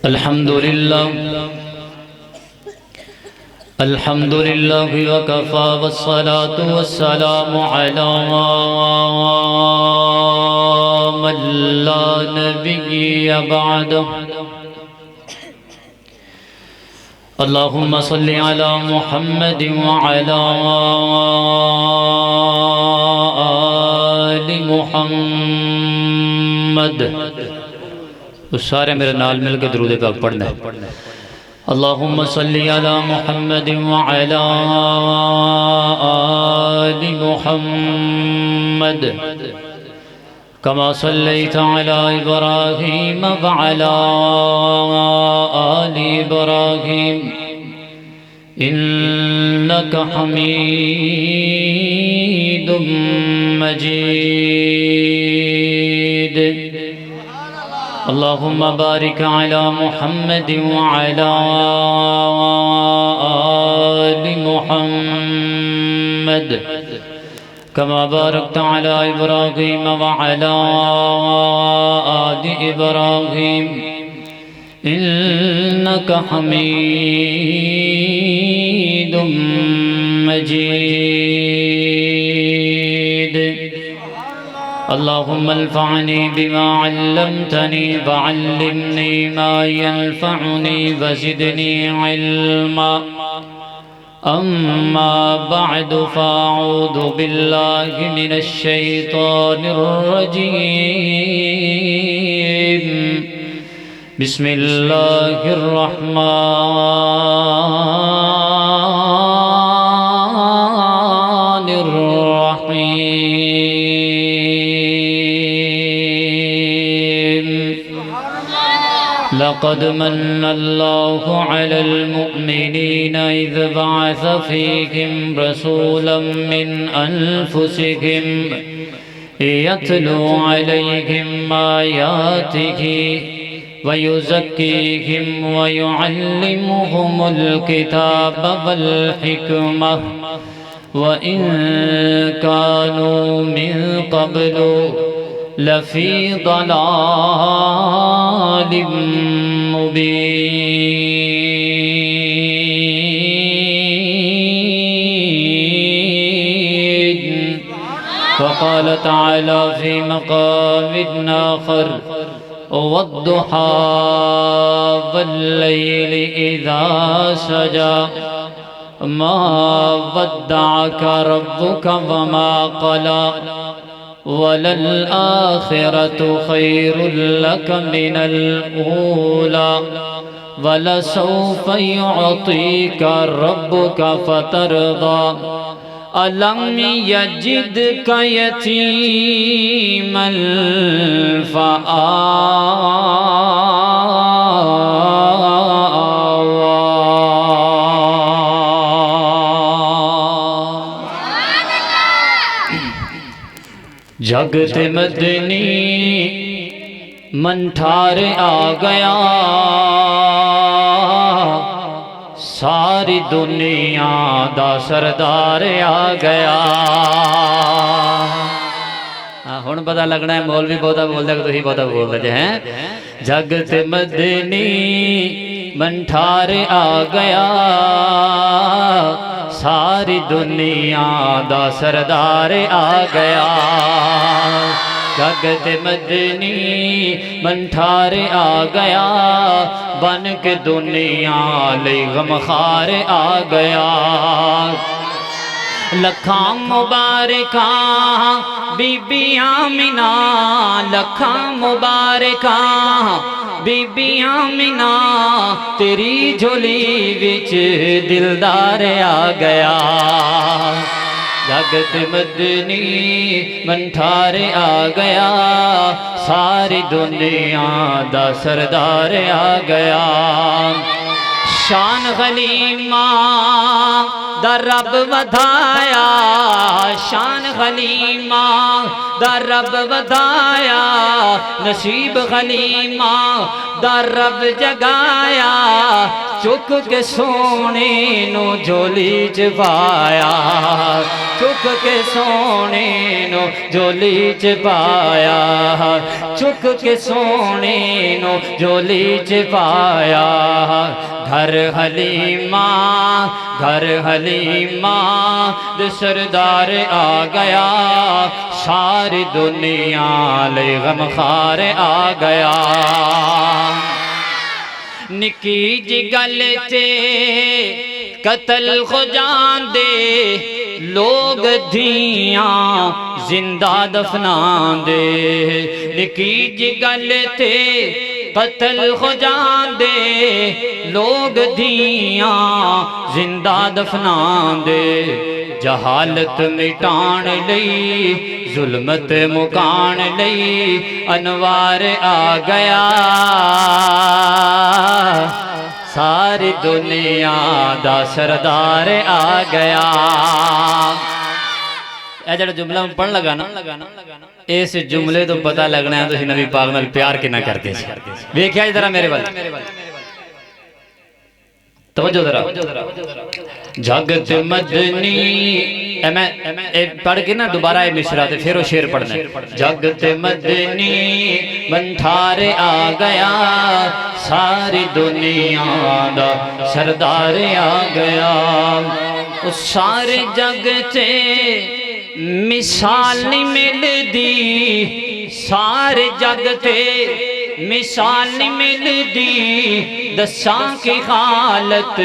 الحمد لله وكفى والصلاة والسلام على من لا نبي بعده اللهم صل على محمد وعلى آل محمد. تو سارے میرے نال مل کے درود پاک پڑھنا ہے. اللہم صلی علی محمد وعلی آل محمد کما صلیت علی ابراہیم وعلی آل ابراہیم انک حمید مجید. اللهم بارك على محمد وعلى آل محمد كما باركت على إبراهيم وعلى آل إبراهيم إنك حميد مجيد. اللهم انفعني بما علمتني وعلمني ما ينفعني وزدني علما. أما بعد فأعوذ بالله من الشيطان الرجيم. بسم الله الرحمن الرحيم. لقد من الله على المؤمنين إذ بعث فيهم رسولا من أنفسهم يتلو عليهم آياته ويزكيهم ويعلمهم الكتاب والحكمة وإن كانوا من قبل لفي ضلال مبين. وقال تعالى في مقام آخر والضحى والليل إذا سجى ما ودعك ربك وما قلى وللآخرة خير لك من الأولى ولسوف يعطيك ربك فترضى ألم يجدك يتيما فآوى. جگت مدنی من ٹھار آ گیا ساری دنیا دا سردار آ گیا. ہن پتہ لگنا ہے مولوی بہتا بولتا کہ تسی بہتا بولتے جے ہیں. جگت مدنی من ٹھار آ گیا ساری دنیا دا سردار آ گیا. جگت مدنی من ٹھار آ گیا بن کے دنیا لئی غمخار آ گیا. لکھاں مبارکاں بی بی آمنہ لکھاں مبارکاں بی بی آمنہ تیری جھولی وچ دلدار آ گیا. جگت مدنی من ٹھار آ گیا ساری دنیا دا سردار آ گیا. شان غلیمہ دا رب ودھایا شان غلیمہ دا رب ودھایا نصیب غلیمہ دا رب جگایا چک کے سونے نو جولی چ پایا چک کے سونے نو جولی چ پایا چک کے سونے نو جولی چ پایا گھر حلیمہ دے سردار آ گیا ساری دنیا لے غمخار آ گیا نکی جی گل تے قتل خو جان دے لوگ دھیاں زندہ دفنان دے نکی جی گل تے قتل خو جان دے لوگ دھیاں زندہ دفنان دے جہالت مٹان لئی ظلمت مکان لئی انوار آ گیا ساری دنیا دا سردار آ گیا اے جڑا جملہ میں پڑھ لگا نا اس جملے تو پتہ لگنا ہے تو ہی نبی پاک نال پیار کنا کرتے سے دیکھیا ذرا میرے وال توجہ ذرا جگت مدنی پڑھ کے نا دوبارہ اے مصرع تے پھر وہ شعر پڑھنا ہے جگت مدنی بنٹھار آ گیا ساری دنیا دا سردار آ گیا اس سارے جگ تے مثال نہیں مل دی سارے جگ تے مثال نہیں مل دی دساں کی حالت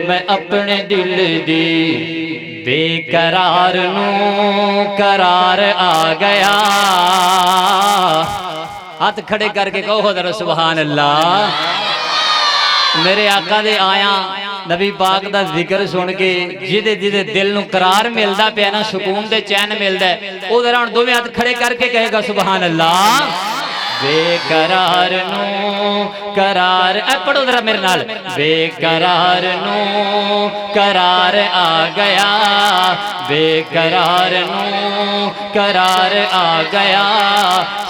میں اپنے دل دی بے قرار نو قرار آ گیا ہاتھ کھڑے کر کے کہو ذرا سبحان اللہ میرے آقا دے آیا نبی پاک دا ذکر سن کے جدے جدے دل نو قرار ملدا پیا نا سکون دے چین ملدا ہے او ذرا ہن دوویں ہاتھ کھڑے کر کے کہے گا سبحان اللہ بے قرار نو قرار اے پڑھو ذرا میرے نال بے قرار نو قرار آ گیا بے قرار نو قرار آ گیا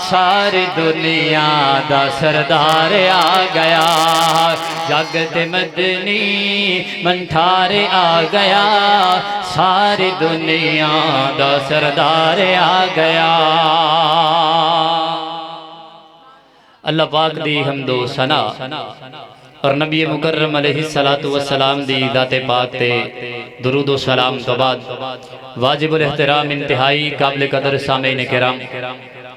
ساری دنیا دا سردار آ گیا جگت مدنی منٹھار آ گیا ساری دنیا دا سردار آ گیا اللہ پاک دی حمد و ثنا اور نبی مکرم علیہ السلام دی ذات پاک تے درود و سلام تو بعد واجب الاحترام انتہائی قابل قدر سامعین کرام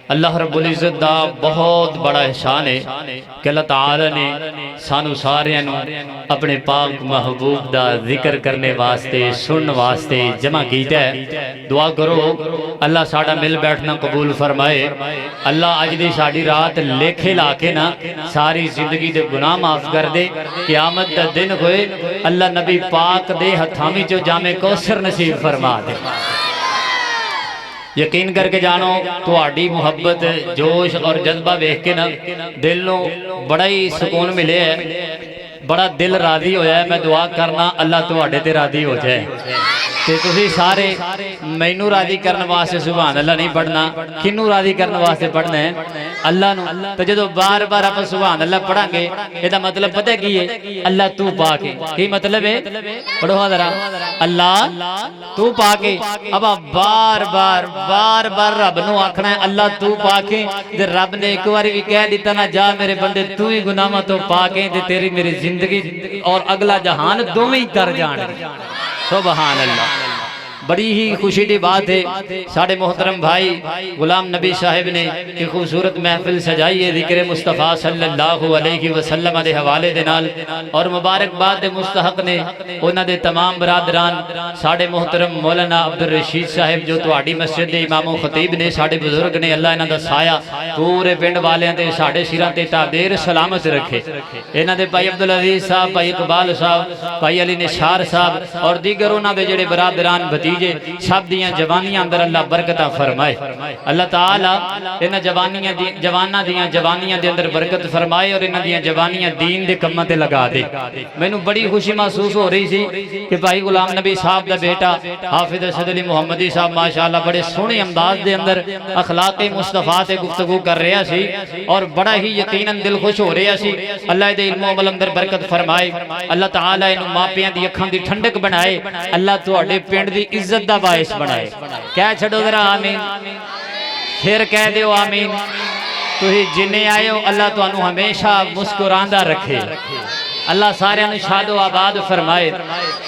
اللہ رب العزت دا بہت بڑا احسان ہے کہ اللہ تعالی نے سانو سارے اپنے پاک محبوب دا ذکر کرنے واسطے سن واسطے جمع کیتا ہے دعا کرو اللہ ساڑا مل بیٹھنا قبول فرمائے اللہ آج دی ساڑی رات لکھے لاکے نا ساری زندگی دے گناہ معاف کر دے قیامت دا دن ہوئے اللہ نبی پاک دے ہتھامی جو جامع کوثر نصیب فرما دے یقین کر کے جانو تو آڈی محبت جوش اور جذبہ بیخ کے نا دل نو بڑا ہی سکون ملے ہے بڑا دل راضی ہو جائے میں دعا کرنا اللہ تو آڈے تے راضی ہو جائے کہ تسی سارے مینو راضی کرنے واسطے سبحان اللہ نہیں پڑھنا کنو راضی کرنے واسطے پڑھنا ہے اللہ نو تو جدو بار بار آپ سبحان اللہ پڑھا گے یہ مطلب پتہ کی ہے اللہ تو پاکے کی مطلب ہے پڑھو ذرا اللہ تو پاکے اب آپ بار بار رب نو آکھنا ہے اللہ تو پاکے رب نے ایک باری بھی کہہ دیتا نا جا میرے بندے تو ہی گناہ تو پاکے تیری میری زندگی اور اگلا جہان دو میں ہی کر جانے سبحان اللہ بڑی ہی خوشی دی بات ہے ساڑھے محترم بھائی غلام نبی صاحب نے ایک خوبصورت محفل سجائی ہے ذکر مصطفیٰ صلی اللہ علیہ وسلم دے حوالے دے نال اور مبارک بات دے مستحق نے انہاں دے تمام برادران ساڑھے محترم مولانا عبدالرشید صاحب جو تواڈی مسجد دے امام و خطیب نے ساڑھے بزرگ نے اللہ انہاں دا سایہ پورے پنڈ والیاں تے ساڑھے سیراں تے تعبیر سلامت رکھے انہاں دے بھائی عبدالعزیز صاحب بھائی اقبال صاحب بھائی علی نشار صاحب اور دیگر انہاں دے جڑے برادران بھتیجے بھتیجے سب دیاں جوانیاں اندر اللہ برکتاں فرمائے اللہ تعالی انہاں جواناں دیاں جوانیاں دے اندر برکت فرمائے اور انہاں دیاں جوانیاں دین دے کماں تے لگا دے مینوں بڑی خوشی محسوس ہو رہی سی کہ بھائی غلام نبی صاحب دا بیٹا حافظ اسد علی محمدی صاحب ماشاءاللہ بڑے سونے انداز دے اندر اخلاق مصطفیٰ تے گفتگو کر رہا سی اور بڑا ہی یقیناً دل خوش ہو رہا سی اللہ دے علم و عمل اندر برکت فرمائے اللہ تعالیٰ انہوں ماپیاں دی اکھاں دی ٹھنڈک بنائے اللہ تواڈے پنڈ دی عزت دا باعث بنائے کہہ چھڈو ذرا آمین پھر کہہ دیو آمین تسی جنے آئے ہو اللہ تانوں ہمیشہ مسکراندہ رکھے اللہ سارے انہوں شاد و آباد فرمائے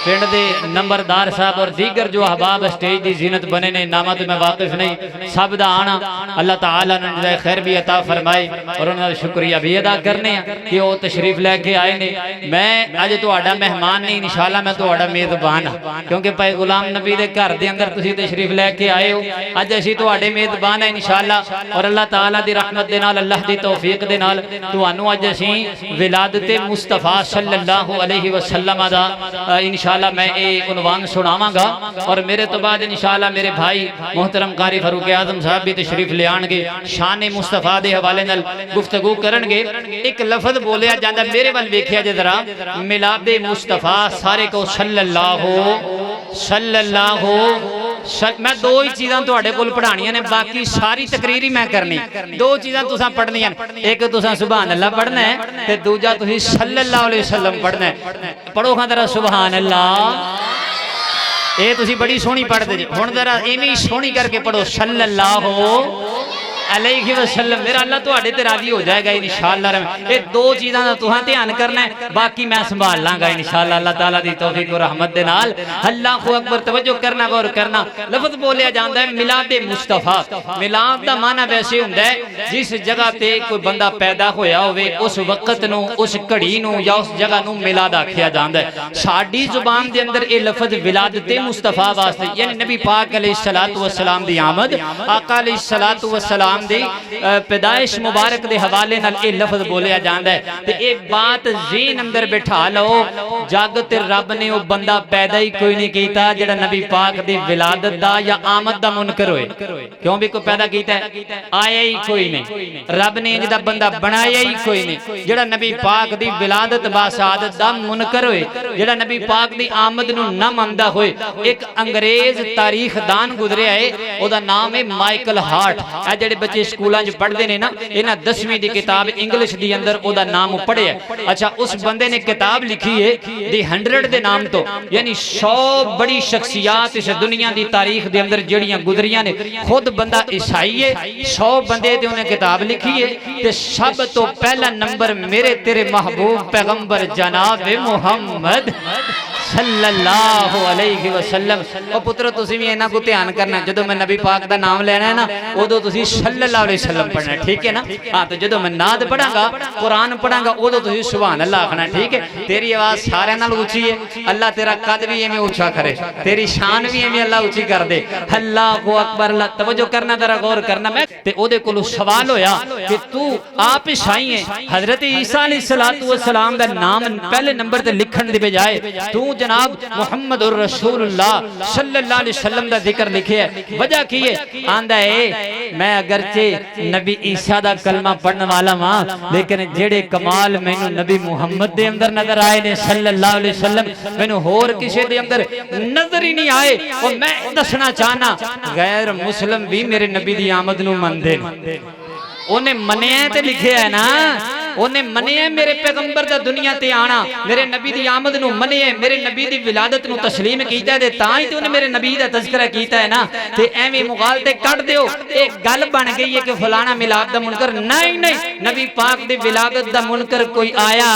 پنڈ دے نمبردار صاحب اور دیگر جو احباب اسٹیج دی زینت بنے نے نامہ تو میں واقف نہیں سب دا آنا اللہ تعالیٰ نے جزائے خیر بھی عطا فرمائے اور انہوں نے شکریہ بھی ادا کرنے کہ وہ تشریف لے کے آئے نے میں آج تو آڈا مہمان نہیں انشاءاللہ میں تو آڈا میزبان کیونکہ پائے غلام نبی دے گھر دے اندر تسی تشریف لے کے آئے ہو آج اسی تو آڈے میزبان ہے انشاءاللہ اور اللہ تعالیٰ دی رحمت دے نال اللہ دی توفیق دے نال تو انو آج اسی ولادت مصطفیٰ صلی اللہ علیہ وسلم دا انشاءاللہ میں ایک عنوان سناواں گا اور میرے تو بعد انشاءاللہ میرے بھائی محترم قاری فاروق اعظم صاحب بھی تشریف لے آن گے شان مصطفیٰ دے حوالے نال گفتگو کرن گے ایک لفظ بولیا جاندہ میرے وال ویکھیا جے ذرا میلاد مصطفیٰ سارے کو صلی اللہ میں دو ہی چیزاں تو اڑے کول پڑھانیاں نے باقی ساری تقریری میں کرنی دو چیزاں تساں پڑھنی ہیں ایک تساں سبحان اللہ پڑھنا ہے تے دوجا تسی صلی اللہ علیہ وسلم پڑھنا ہے پڑھو ہاں ذرا سبحان اللہ اے تسی بڑی سونی پڑھ دے ہن ذرا ایویں سونی کر کے پڑھو صلی اللہ علیہ وسلم میرا اللہ تو آڑے تے راضی ہو جائے گا انشاءاللہ یہ دو چیزاں دا تہاں دھیان کرنا ہے باقی میں سنبھال لاں گا انشاءاللہ اللہ تعالیٰ دی توفیق و رحمت دے نال اللہ اکبر توجہ کرنا غور کرنا لفظ بولیا جاندا ہے میلاد مصطفیٰ میلاد دا معنی ویسے ہوندا ہے جس جگہ تے کوئی بندہ پیدا ہویا ہوئے اس وقت نو اس گھڑی نو یا اس جگہ نو میلاد آکھیا جاندا ہے ساڈی زبان دے اندر اے لفظ ولادت مصطفیٰ واسطے یعنی نبی پاک علیہ الصلوۃ والسلام دی آمد آقا علیہ الصلوۃ والسلام دی پیدائش مبارک دے حوالے نال اے لفظ بولیا جاندا ہے تے اے بات ذہن اندر بٹھا لو جگ تے رب نے او بندہ پیدا ہی کوئی نہیں کیتا جڑا نبی پاک دی ولادت دا یا آمد دا منکر ہوئے کیوں بھی کوئی پیدا کیتا ہے آیا ہی کوئی نہیں رب نے جدا بندہ بنایا ہی کوئی نہیں جڑا نبی پاک دی ولادت با سعادت دا منکر ہوئے جڑا نبی پاک دی آمد نو نہ مندا ہوئے ایک انگریز تاریخ دان گزرے ہے او دا نام ہے مائیکل ہارٹ اے جڑے بچے سکولاں جو پڑھ دے نے نا انہاں 10ویں دی کتاب انگلش دی اندر او دا نام پڑھے ہے اچھا اس بندے نے کتاب لکھی ہے دی 100 دے نام تو یعنی 100 بڑی شخصیات اس دنیا دی تاریخ دے اندر جڑیاں گزریاں نے خود بندہ عیسائی ہے 100 بندے تے انہیں کتاب لکھی ہے تے سب تو پہلا نمبر میرے تیرے محبوب پیغمبر جناب محمد صلی اللہ علیہ وسلم او پتر تسی بھی انہاں کو دھیان کرنا جدو میں نبی پاک دا نام لینا ہے نا ادو تسی صلی اللہ علیہ وسلم پڑھنا ہے ٹھیک ہے نا ہاں تو جدو میں نعت پڑھاں گا قرآن پڑھاں گا ادو تسی سبحان اللہ آخنا ٹھیک ہے تیری آواز سارے نال اونچی ہے اللہ تیرا قد بھی ایویں اونچا کرے تیری شان بھی ایویں اللہ اونچی کر دے اللہ اکبر اللہ توجہ کرنا ذرا غور کرنا میں تے اودے کولو سوال ہویا کہ تو آپ عیسائی ہیں حضرت عیسیٰ علیہ السلام دا نام پہلے نمبر تے لکھن دی بجائے تو جناب محمد الرسول اللہ صلی اللہ علیہ وسلم دا ذکر لکھے ہے وجہ کی ہے آندہ ہے میں اگرچہ نبی عیسیٰ دا کلمہ پڑھنے والا ماں لیکن جڑے کمال میں نو نبی محمد دے اندر نظر آئے نے صلی اللہ علیہ وسلم میں نو ہور کسی دے اندر نظر ہی نہیں آئے اور میں دسنا چاہنا غیر مسلم بھی میرے نبی دی آمد نو مندے انہیں منیا تے لکھے ہے نا انہیں منیا میرے پیغمبر دا دنیا تے آنا میرے نبی دی آمد نو منیا میرے نبی دی ولادت نو تسلیم کیتا ہے تاں ہی تے انہیں میرے نبی دا تذکرہ کیتا ہے نا تے ایویں مغالطے کٹ دیو ایک گل بن گئی ہے کہ فلانا میلاد دا منکر نہیں نبی پاک دی ولادت دا منکر کوئی آیا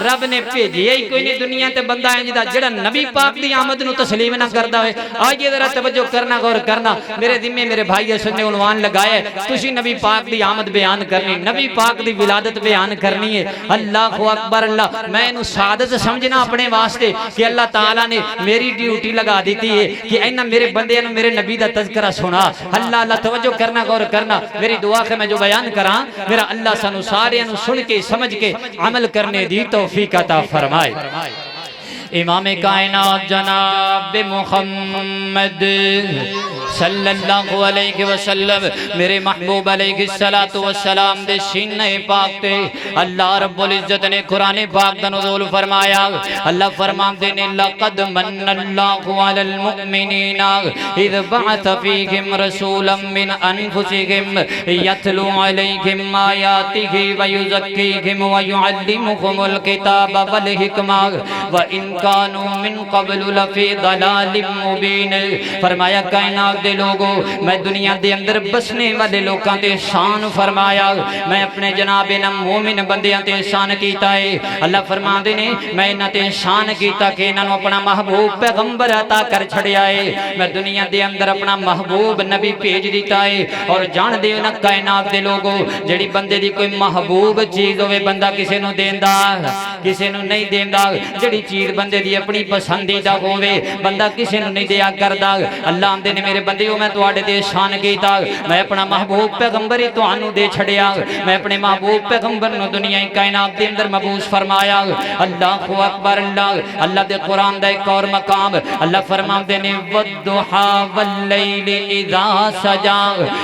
رب نے بھیجیا ہی کوئی نہیں دنیا تے بندہ ہے جدا جڑا نبی پاک دی آمد نو تسلیم نہ کردا ہوئے آئیے ذرا توجہ کرنا غور کرنا میرے ذمے میرے بھائی اسد نے عنوان لگایا ہے تسی نبی پاک دی آمد بیان کرنی نبی پاک دی ولادت بیان کرنی ہے اللہ اکبر اللہ میں انہوں سعادت سمجھنا اپنے واسطے کہ اللہ تعالیٰ نے میری ڈیوٹی لگا دیتی ہے کہ اینا میرے بندے انہوں میرے نبی دا تذکرہ سنا اللہ توجہ کرنا غور کرنا میری دعا کہ میں جو بیان کران میرا اللہ سانو سارے انہوں سن کے سمجھ کے عمل کرنے دی توفیق عطا فرمائے امام کائنات جناب محمد صلی اللہ علیہ وسلم میرے محبوب علیہ السلام دے سینے پاک تے اللہ رب العزت نے قرآن پاک دا نزول فرمایا. اللہ فرماتے نے لقد من اللہ علی المؤمنین اذ بعث فیہم رسولا من انفسہم یتلو علیہم آیاتہ ویزکیہم ویعلمہم الکتاب والحکمہ وان کانوا من قبل لفی ضلال مبین. فرمایا کائنات دے لوگوں میں دنیا دے اندر بسنے والے لوگاں تے احسان فرمایا, میں اپنے جناب مومن بندیاں تے احسان کیتا ہے. اللہ فرما دے نے میں انہاں تے احسان کیتا کہ انہاں نو اپنا محبوب پیغمبر عطا کر چھڑیا ہے. میں دنیا دے اندر اپنا محبوب نبی بھیج دیتا ہے. اور جان دے نا کائنات دے لوگوں جڑی بندے دی کوئی محبوب چیز ہوئے بندہ کسے نو دیندا کسے نو نہیں دیندا, جڑی چیز بندے دی اپنی پسندیدہ ہوئے بندہ کسے نو نہیں دیا کردا. اللہ آندے نے میرے بندیوں میں تواڈے تے احسان کیتا, میں اپنا محبوب پیغمبر ہی تانوں دے چھڑیا. میں اپنے محبوب پیغمبر نو دنیا کائنات دے اندر مبعوث فرمایا. اللہ اکبر. اللہ دے قرآن دا ایک اور مقام اللہ فرماندے نے والضحا واللیل اذا سجا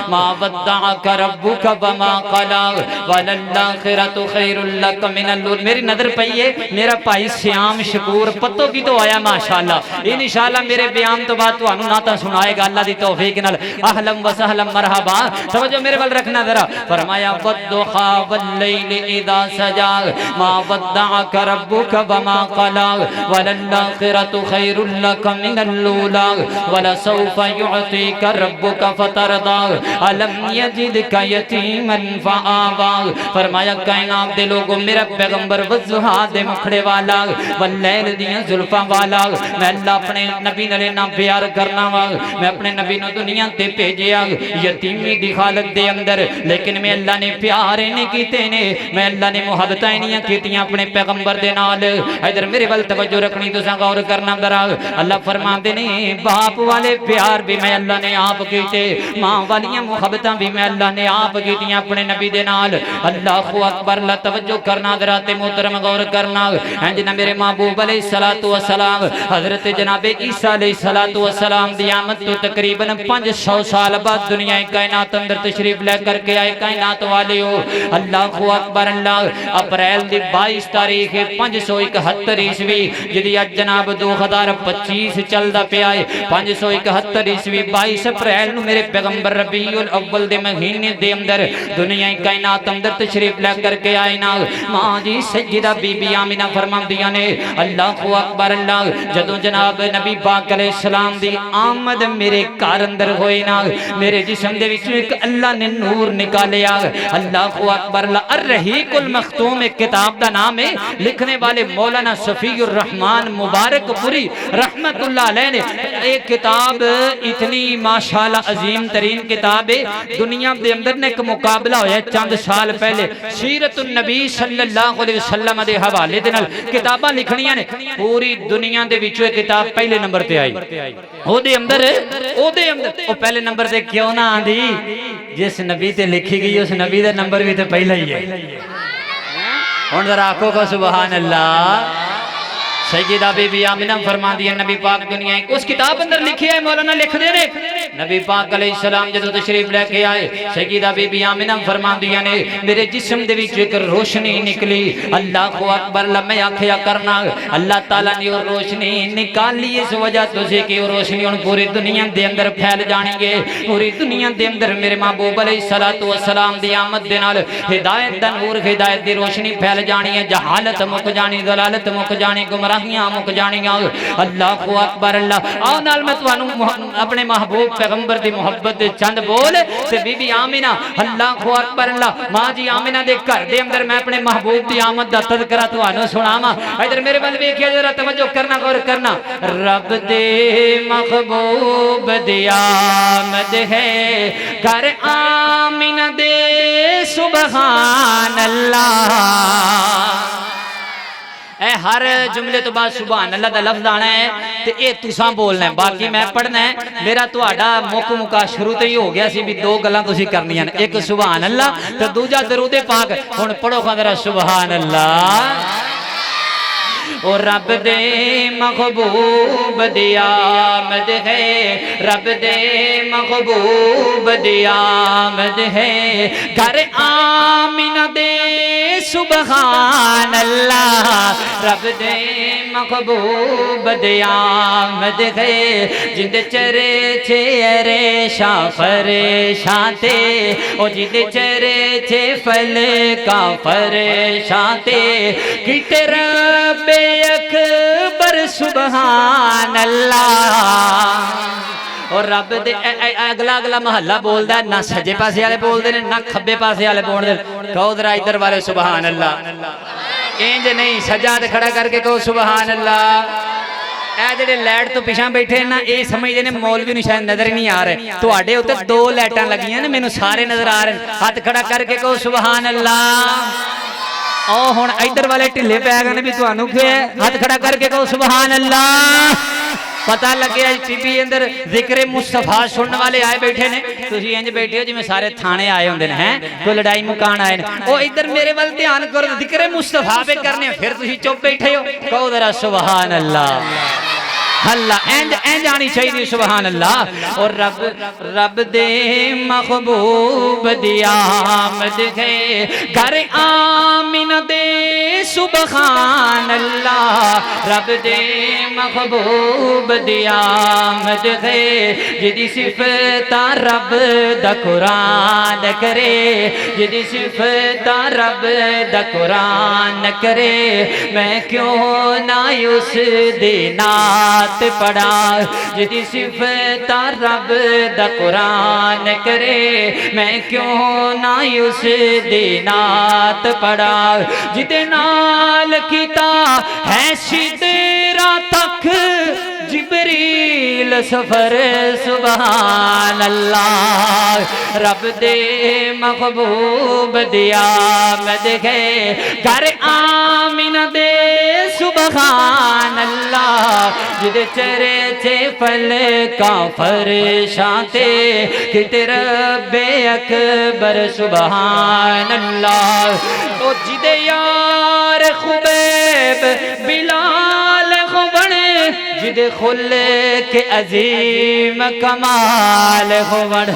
ما ودعک ربک وما قلا وللآخرۃ خیر لک من الاولى. میری نظر پئی ہے میرا بھائی سیام شکور پتو کی تو آیا ماشاءاللہ. انشاءاللہ میرے بیان تو بعد تانوں نعت سنائے گا اللہ دی توفیق نال. اہلا و سہلا مرحبا. توجہ میرے ول رکھنا ذرا. فرمایا والضحا واللیل اذا سجا ما ودعک ربک وما قلا وللآخرۃ خیر لک من الاولى ولسوف یعطیک ربک فترضی الم یجدک یتیما فآوی. فرمایا کائنات دے لوگوں میرا پیغمبر والضحا دے مکھڑے والا واللیل دیاں زلفاں والا, میں اللہ اپنے نبی نالے نہ پیار کرنا وا. میں اپنے نبی نو دنیا تے بھیجیا یتیمی دی حالت دے اندر, لیکن میں اللہ نے پیار نہیں کیتے نے, میں اللہ نے محبتاں نہیں کیتیاں اپنے پیغمبر دے نال. ادھر میرے ول توجہ رکھنی تساں غور کرنا ذرا. اللہ فرماندے نے باپ والے پیار بھی میں اللہ نے آپ کیتے, ماں والیاں محبتاں بھی میں اللہ نے آپ کیتیاں اپنے نبی دے نال. اللہ اکبر. اللہ توجہ کرنا ذرا تے محترم غور کرنا. جناب میرے محبوب علیہ الصلوۃ والسلام حضرت جناب عیسیٰ علیہ الصلوۃ والسلام دی آمد تو تقریباً 500 سال بعد دنیا کائنات اندر تشریف لے کر کے آئے کائنات والے ہو. اللہ اکبر. اللہ اپریل دی 22 تاریخ 571 عیسوی جدی اج جناب 2025 چلدا پیا ہے. 571 عیسوی 22 اپریل نو میرے پیغمبر ربیع الاول دے مہینے دے اندر دنیا کائنات اندر تشریف لے کر کے آئے نا. ماں جی سیدہ بی بی آمینہ فرماندیاں نے اللہ اکبر. اللہ جدوں جناب نبی پاک علیہ السلام دی آمد میرے گھر اندر ہوئی نا, میرے جسم دے وچ ایک اللہ نے نور نکالیا. اللہ اکبر. الرحیق المختوم ایک کتاب دا نام ہے, لکھنے والے مولانا صفی الرحمن مبارک پوری رحمت اللہ علیہ نے. ایک کتاب اتنی ماشاءاللہ عظیم ترین کتاب ہے. دنیا دے اندر نے ایک مقابلہ ہویا چند سال پہلے سیرت النبی صلی اللہ علیہ وسلم دے حوالے دے نال کتاباں لکھنیاں نے. پوری دنیا دے وچوں ایک کتاب پہلے نمبر تے آئی. او دے اندر او پہلے نمبر تے کیوں نہ آندی, جس نبی تے لکھی گئی اس نبی دا نمبر بھی تے پہلا ہی ہے. ہن ذرا آکھو کو سبحان اللہ. سیدہ بی بی آمینہ فرما دیا نبی پاک دنیا اس کتاب اندر لکھی ہے مولانا لکھ دے نے. نبی پاک علیہ السلام جدو تشریف لے کے آئے سیدہ بی بی آمینہ فرما دیا نے میرے جسم دے وچ ایک روشنی نکلی. اللہ اکبر. میں آکھیا کرنا اللہ تعالیٰ نے وہ روشنی نکالی اس وجہ تو سے کہ وہ روشنی ان پوری دنیا دے اندر پھیل جانی گے. پوری دنیا دے اندر میرے محبوب علیہ الصلوۃ والسلام دی آمد دے نال ہدایت دا نور ہدایت دی روشنی پھیل جانی ہے. جہالت مک جانی, ضلالت مک جانی, گمراہیاں مک جانیاں. اللہ اکبر. اللہ آؤ نال میں تانوں اپنے محبوب پیغمبر دی محبت دے چند بول تے بی بی آمینہ اللہ اکبر. اللہ ماں جی آمینہ دے گھر دے اندر میں اپنے محبوب دی آمد دا تذکرہ تانوں سناواں. ادھر میرے ول ویکھیا ذرا توجہ کرنا غور کرنا. رب دے محبوب دی آمد ہے گھر آمینہ دے سبحان اللہ. اے ہر جملے تو بعد سبحان اللہ دا لفظ آنا ہے تے اے تساں بولنا ہے, باقی میں پڑھنا ہے. میرا تہاڈا مکا شروع تے ہی ہو گیا سی بھی دو گلاں تسی کرنیاں نے, ایک سبحان اللہ تے دوجا درود پاک. ہن پڑھو ذرا سبحان اللہ. او رب دے محبوب دی آمد ہے رب دے محبوب دی آمد ہے گھر آمینہ دے سبحان اللہ رب دے محبوب دی آمد ہے جند چرے چیرے شاہ پریشان تے او جند چرے چے فل کا پریشان تے کتے رب اکبر سبحان اللہ اور رب دے اگلا محلہ بول دا نہ سجے پاسے والے بول دے نہ کھبے پاسے والے بول دے کہو ذرا ادھر والے سبحان اللہ انج نہیں سجا تے کھڑا کر کے کہو سبحان اللہ اے جڑے لائٹ تو پیچھے بیٹھے نا اے سمجھدے نے مولوی نوں شاید نظر ہی نہیں آ رہے تواڈے اوتے دو لائٹاں لگیاں نے مینوں سارے نظر آ رہے ہاتھ کھڑا کر کے کہو سبحان اللہ او ہن ادھر والے ٹھلے پے گئے نے بھی تانوں کیوں ہے ہاتھ کھڑا کر کے کہو سبحان اللہ پتہ لگے آج ٹی وی اندر ذکر مصطفیٰ سننے والے آئے بیٹھے نے تسی انج بیٹھے ہو جی میں سارے تھانے آئے ہوندے ہیں کوئی لڑائی مکان آئے او ادھر میرے ول دھیان کرو ذکر مصطفیٰ پہ کرنے پھر تسی چپ بیٹھے ہو کہو ذرا سبحان اللہ اللہ اینج آنی چاہیے سبحان اللہ اور رب دے محبوب دی آمد ہے گھر آمینہ دے سبحان اللہ رب دے محبوب دی آمد ہے جدی صفتا رب دا قرآن کرے جدی صفتا رب دا قرآن کرے میں کیوں نہ اس دینات پڑھا جدی صفتا رب دا قرآن کرے میں کیوں نہ اس دینات پڑھا جدے نال کیتا ہے سدرا تک جبریل سفر سبحان اللہ رب دے محبوب دی آمد ہے گھر آمینہ دے سبحان اللہ جدے چرے چے پل کا فرشاں تے کتے رب اکبر سبحان اللہ او جدے یار خبیب بلال خوبنے جدے خلق عظیم کمال خوبن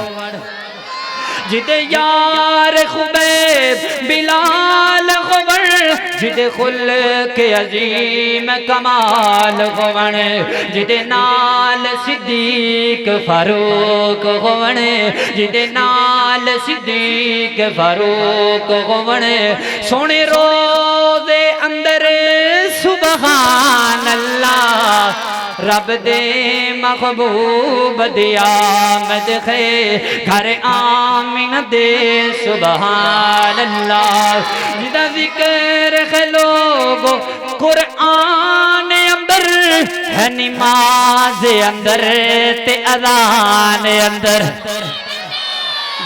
جدے یار خبیب بلال خوبن جدے خلق عظیم کمال خوبن جدے نال صدیق فاروق خوبن جدے نال صدیق فاروق خوبن سونے روزے اندر سبحان اللہ رب دے محبوب دی آمد ہے گھر آمینہ دے سبحان اللہ جدا ذکر ہے لوگو قرآن اندر ہے نماز اندر تے اذان اندر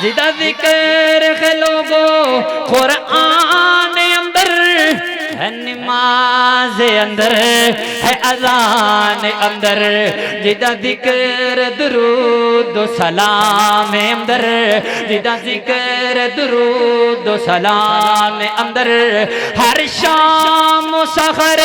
جدا ذکر ہے لوگو قرآن اندر ہے نماز اندر ہے اذان اندر جدا ذکر درود و سلام اندر جدا ذکر درود و سلام اندر ہر شام و سحر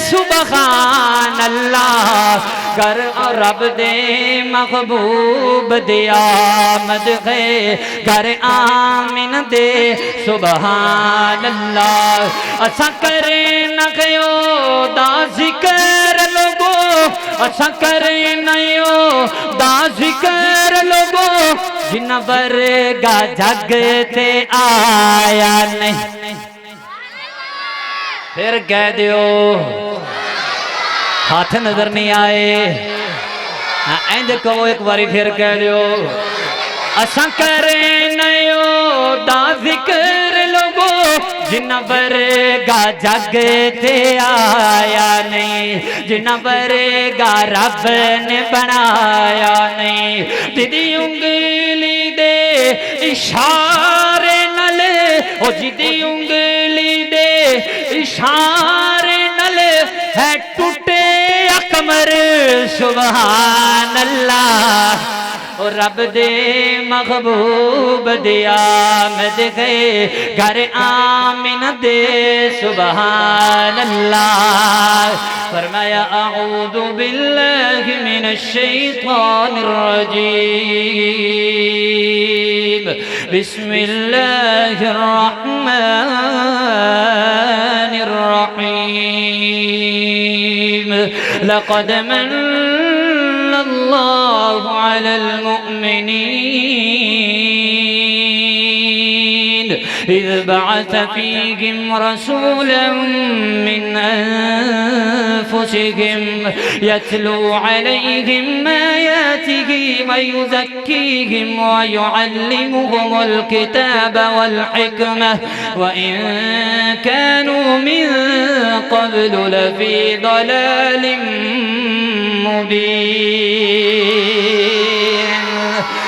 سبحان اللہ گر رب دے محبوب دی آمد ہے گر آمین دے سبحان اللہ اسا کرے نہ گیو دا ذکر لوگو اسا کرے نیو دا ذکر لوگو جنہ برگا جگ تے آیا نہیں پھر کہہ دیو ہاتھ نظر نہیں آئے اینج کہو ایک باری پھر کہہ دیو اسا کرے نیو دا ذکر لوگو جنہ برگا جگ تے آیا نہیں جنہ برگا رب نے بنایا نہیں جدی انگلی دے اشارے نلے او جدی انگلی دے اشارے نلے ہے ٹوٹے اکمر سبحان اللہ رب دے محبوب دی آمد ہے گھر آمین دے سبحان اللہ فرمایا اعوذ باللہ من الشیطان الرجیم بسم اللہ الرحمن الرحیم لقد من اللہ علی المؤمنین اذ بعث فیہم رسولا من انفسہم یتلو علیہم آیاتہ ویزکیہم ویعلمہم الکتاب والحکمہ وإن كانوا من قبل لفی ضلال مبین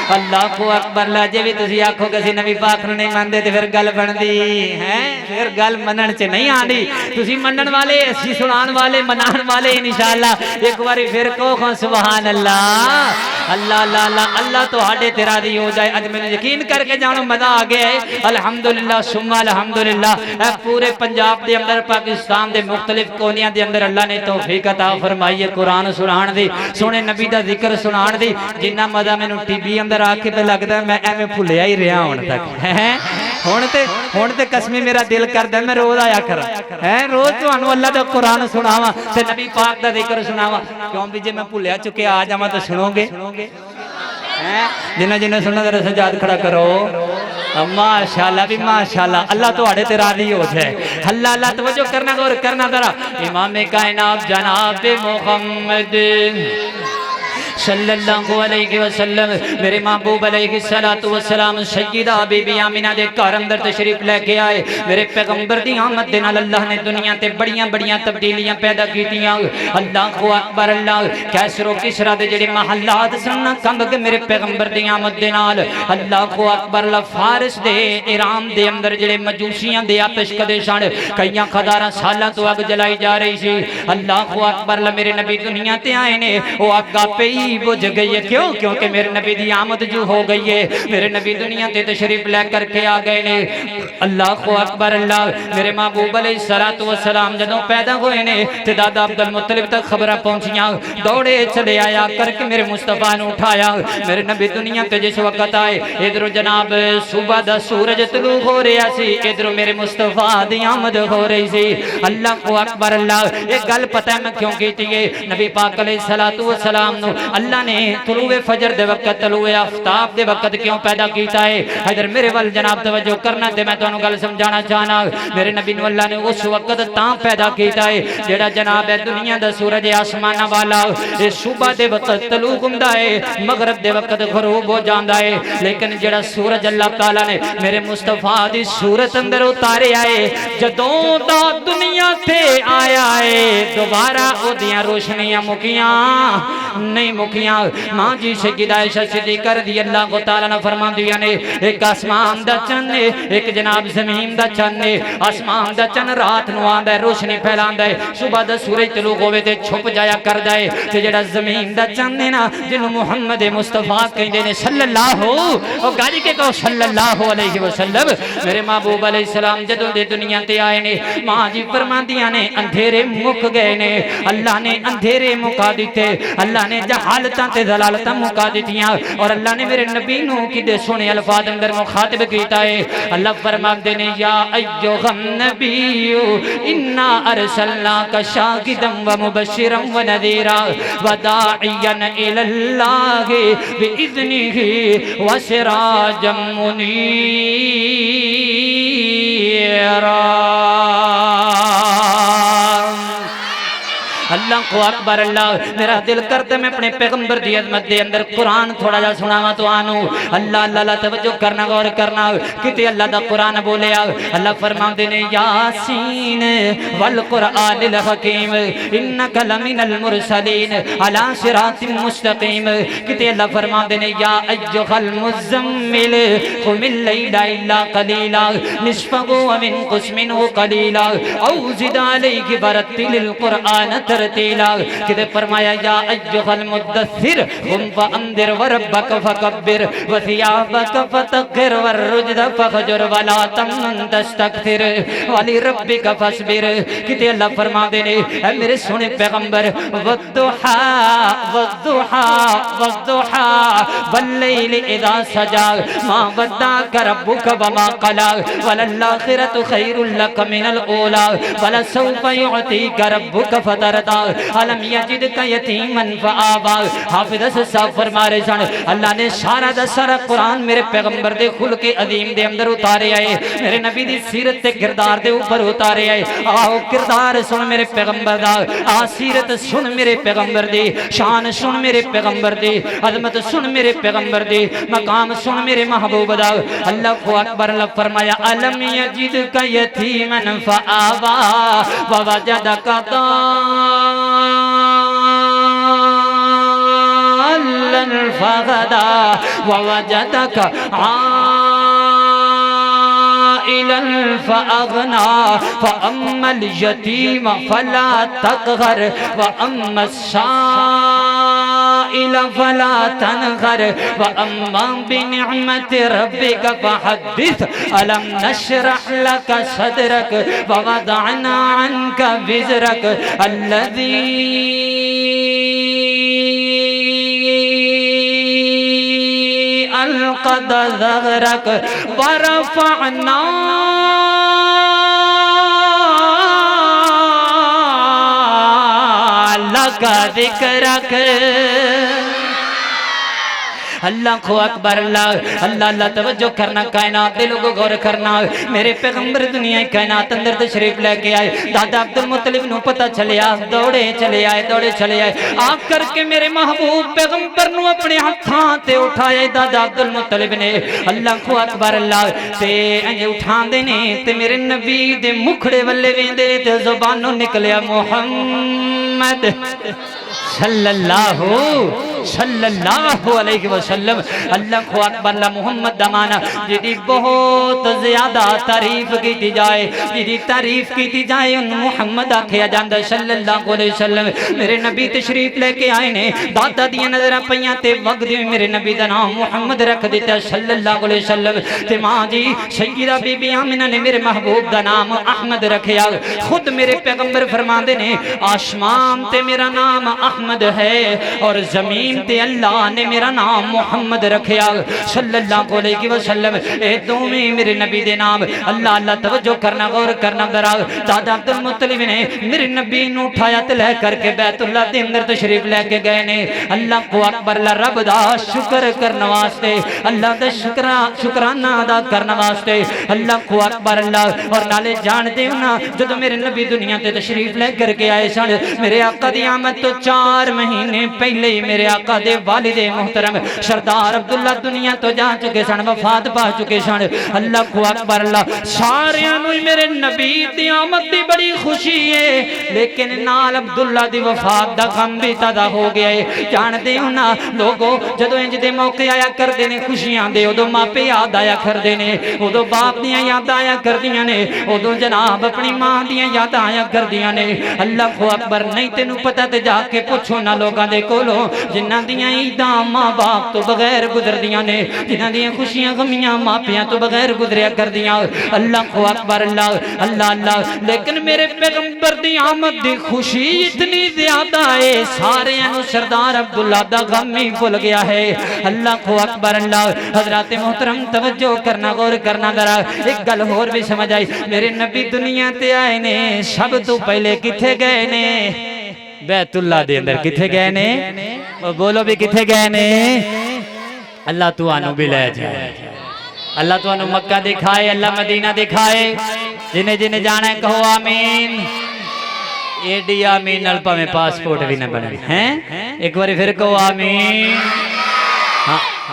اللہ کو اکبر لاجے بھی تسی آنکھوں کسی نبی پاک نو نہیں ماندے تے پھر گل بن دی ہیں پھر گل منن چ نہیں آنی تسی منن والے اسی سنان والے منان والے انشاءاللہ ایک باری پھر کہو سبحان اللہ اللہ اللہ اللہ اللہ تو ہاڈے تے راضی ہو جائے اج میں یقین کر کے جانو مزہ آ گیا ہے الحمدللہ ثم الحمدللہ اے پورے پنجاب دے اندر پاکستان دے مختلف کونیاں دے اندر اللہ نے توفیق عطا فرمائی ہے قرآن سنان دی سونے نبی دا ذکر سنان دی جنہ مزہ مینوں ٹی وی اندر آ کے پہ لگتا ہے میں ایویں بھولیا ہی رہا ہون تک ہون تے قسمی میرا دل کردا میں روز آیا کرا ہے روز تانوں اللہ دا قرآن سناواں تے نبی پاک دا ذکر سناواں کیوں بھی جے میں بھولیا چکے آ جاواں تو سنو گے جنہ جنہ سننا ذرا سجاد کھڑا کرو ماشاءاللہ بھی ماشاءاللہ اللہ تو آڑے تے راضی ہو جائے اللہ اللہ توجہ کرنا غور کرنا ذرا امام کائنات جناب محمد صلی اللہ علیہ وسلم میرے محبوب علیہ السلام سیدہ بی بی آمینہ دے گھر اندر تشریف لے کے آئے میرے پیغمبر دی آمد دے نال اللہ نے دنیا تے بڑیاں بڑیاں تبدیلیاں پیدا کیتیاں اللہ اکبر اللہ کیسر و کسرا دے جڑے محلات سننا کمب کے میرے پیغمبر دی آمد دے نال اللہ اکبر اللہ فارس دے ایران دے اندر جڑے مجوسیاں دے آتش کدے سن کئیاں ہزاراں سالاں تو اگ جلائی جا رہی سی اللہ اکبر اللہ میرے نبی دنیا تے آئے نے او اگ پہ بجھ گئی ہے کیوں کیونکہ میرے نبی دی آمد جو ہو گئی ہے میرے نبی دنیا تے تشریف لے کر کے آ گئے نے اللہ اکبر اللہ میرے محبوب علیہ السلام جدوں پیدا ہوئے نے تے دادا عبدالمطلب تک خبریں پہنچیاں دوڑے چلے آیا کر کے میرے مصطفیٰ نے اٹھایا میرے نبی دنیا تے جس وقت آئے ادھر جناب صبح دا سورج طلوع ہو رہا سی ادھر میرے مصطفیٰ دی آمد ہو رہی سی اللہ اکبر اللہ ایک گل پتہ ہے میں کیوں کیتی ہے نبی پاک علیہ السلام نو اللہ نے طلوع فجر دے وقت طلوع آفتاب دے وقت کیوں پیدا کیتا ہے ادھر میرے وال جناب توجہ کرنا تے میں تانوں گل سمجھانا چاہنا میرے نبی نو اللہ نے اس وقت تاں پیدا کیتا ہے جڑا جناب ہے دنیا دا سورج آسمان والا اے صبح دے وقت طلوع ہوندا ہے مغرب دے وقت غروب ہو جاندا ہے لیکن جڑا سورج اللہ تعالی نے میرے مصطفیٰ دی صورت اندر اتاریا ہے جدوں دا دنیا تے آیا ہے دوبارہ او دیاں روشنیاں مکیاں نہیں مکیاں ماں جی سیدہ عائشہ صدیقہ رضی اللہ تعالیٰ نے فرما دیا نے ایک آسمان دا چن ہے ایک جناب زمین دا چن ہے آسمان دا چن رات نو آندا ہے روشنی پھیلاندا ہے صبح دا سورج طلوع ہوے تے چھپ جایا کردا ہے تے جڑا زمین دا چن ہے نا جنوں محمد مصطفیٰ کہندے نے صلی اللہ او گاڑی کے کہو صلی اللہ علیہ وسلم میرے محبوب علیہ السلام جدوں دے دنیا تے آئے نے ماں جی فرماندیاں نے اندھیرے مک گئے نے اللہ نے اندھیرے مکا دیتے اللہ نے جہالتاں تے ضلالتاں مکا دیتیاں اور اللہ نے میرے نبی نو کدے سونے الفاظ اندر مخاطب کیتا ہے اللہ فرماندے نے یا ایھا النبی انا ارسلناک شاہدا ومبشرا ونذیرا وداعیا الی اللہ باذنہ وسراجا منیرا اللہ کو اکبر اللہ میرا دل کرتا میں اپنے پیغمبر دی عظمت دے اندر قرآن تھوڑا جا سناوا تو آنو اللہ اللہ اللہ توجہ کرنا غور کرنا کتے اللہ دا قرآن بولے اللہ فرما دینے یاسین والقرآن الحکیم انکا لمن المرسلین علی صراط مستقیم کتے اللہ فرما دینے یا ایھا المزمل قم اللیل الا قلیلا نصفہ ومن قس منہ قلیلا او زد علیہ برتل القرآن ترتیلا ترتیلا کہ فرمایا یا ایھا المدثر قم فانذر وربک فکبر وثیابک فطہر والرجز فہجر ولا تمنن تستکثر ولربک فاصبر کہ اللہ فرما دے اے میرے سونے پیغمبر والضحا والضحا والضحا واللیل اذا سجا ما ودعک ربک وما قلا وللآخرۃ خیر لک من الاولی ولسوف یعطیک ربک فترضی الم یجدک یتیما فآوی حافظ صاحب فرما رہے سن اللہ نے سارا دا سارا قرآن میرے پیغمبر دے خلق عظیم دے اندر اتارے آئے میرے نبی دی سیرت تے کردار دے اوپر اتارے آئے آؤ کردار سن میرے پیغمبر دا سیرت سن میرے پیغمبر دی شان سن میرے پیغمبر دی عظمت سن میرے پیغمبر دی مقام سن میرے محبوب دا اللہ کو اکبر اللہ فرمایا الم یجدک یتیما فآوی ووجدک ضالا فہدی ووجدک عائلا فأغنى فأما اليتيم فلا تقهر وأما السائل فلا تنهر وأما بنعمة ربك فحدث ألم نشرح لك صدرك ووضعنا عنك وزرك الذي القد ظهرك ورفعنا لك ذكرك اللہ کو اکبر اللہ اللہ اللہ توجہ کرنا کائنات دے لوگوں غور کرنا میرے پیغمبر دنیا کائنات اندر تشریف لے کے آئے دادا عبدالمطلب نو پتہ چلیا دوڑے چلے آئے آ کر کے میرے محبوب پیغمبر نو اپنے ہاتھاں تے اٹھائے دادا عبدالمطلب نے اللہ کو اکبر اللہ تے انجے اٹھان دینے تے میرے نبی دے مکھڑے والے ویندے تے زبانوں نکلیا محمد صلی اللہ علیہ وسلم اللہ کو اکبر اللہ محمد دمانا جدی بہت زیادہ تعریف کی جائے جدی تعریف کی جائے ان محمد آکھیا جاندہ صلی اللہ علیہ وسلم میرے نبی تشریف لے کے آئے نے دادا دیا نظرہ پہیاں تے وقت دی میرے نبی دا نام محمد رکھ دیتا صلی اللہ علیہ وسلم تے ماں جی سیدہ بی بی آمنہ نے میرے محبوب دا نام احمد رکھیا خود میرے پیغمبر فرما دے نے آسمان تے میرا نام احمد ہے اور زمین تے اللہ نے میرا نام محمد رکھیا صلی اللہ علیہ وسلم اے دومی میرے نبی دے نام اللہ اللہ توجہ کرنا غور کرنا درا دادا عبدالمطلب نے میرے نبی نو اٹھایا تے لے کر کے بیت اللہ دے اندر تشریف لے کے گئے نے اللہ کو اکبر اللہ رب دا شکر کرنا واسطے اللہ دا شکرانہ ادا کرنا واسطے اللہ کو اکبر اللہ اور نالے جان دے ہونا جب میرے نبی دنیا تے تشریف لے کر کے آئے سن میرے آقا دی آمد تو 4 مہینے پہلے ہی میرے آقا دے والد محترم سردار عبداللہ دنیا تو جا چکے سن وفات پا چکے سن اللہ کو اکبر اللہ سارے انہوں میرے نبی دی آمد دی بڑی خوشی ہے لیکن نال عبداللہ دی وفات دا غم بھی تدا ہو گیا ہے جان دے ہونا لوگوں جدو انج دے موقع آیا کر دینے خوشیاں دے ادو ماں پہ یاد آیا کر دینے ادو باپ دیاں یاد آیا کر دیاں نے ادو جناب اپنی ماں دیاں یاد آیا کر دیاں نے اللہ کو اکبر نہیں تینوں پتہ تے جا کے پوچھو نہ لوگاں دے کولو جنہ دیاں عیداں ماں باپ تو بغیر گزر دیاں نے جنہ دیاں خوشیاں غمیاں ماں پیاں تو بغیر گزریا کر دیاں اللہ کو اکبر اللہ اللہ اللہ لیکن میرے پیغمبر دی آمد دی خوشی اتنی زیادہ ہے سارے انو سردار عبداللہ دا غم ہی بھول گیا ہے اللہ کو اکبر اللہ حضرات محترم توجہ کرنا غور کرنا ذرا ایک گل اور بھی سمجھ آئی میرے نبی دنیا تے آئے نے سب تو پہلے کتھے گئے نے بیت اللہ دے اندر کتھے گئے نے بولو بھی کتھے گئے نے اللہ تو آنو بھی لے جائے اللہ تو آنو مکہ دکھائے اللہ مدینہ دکھائے جنہیں جنہیں جانا ہے کہو آمین ایڈی آمین نلپا میں پاسپورٹ بھی نہ بنے ہیں ایک باری پھر کہو آمین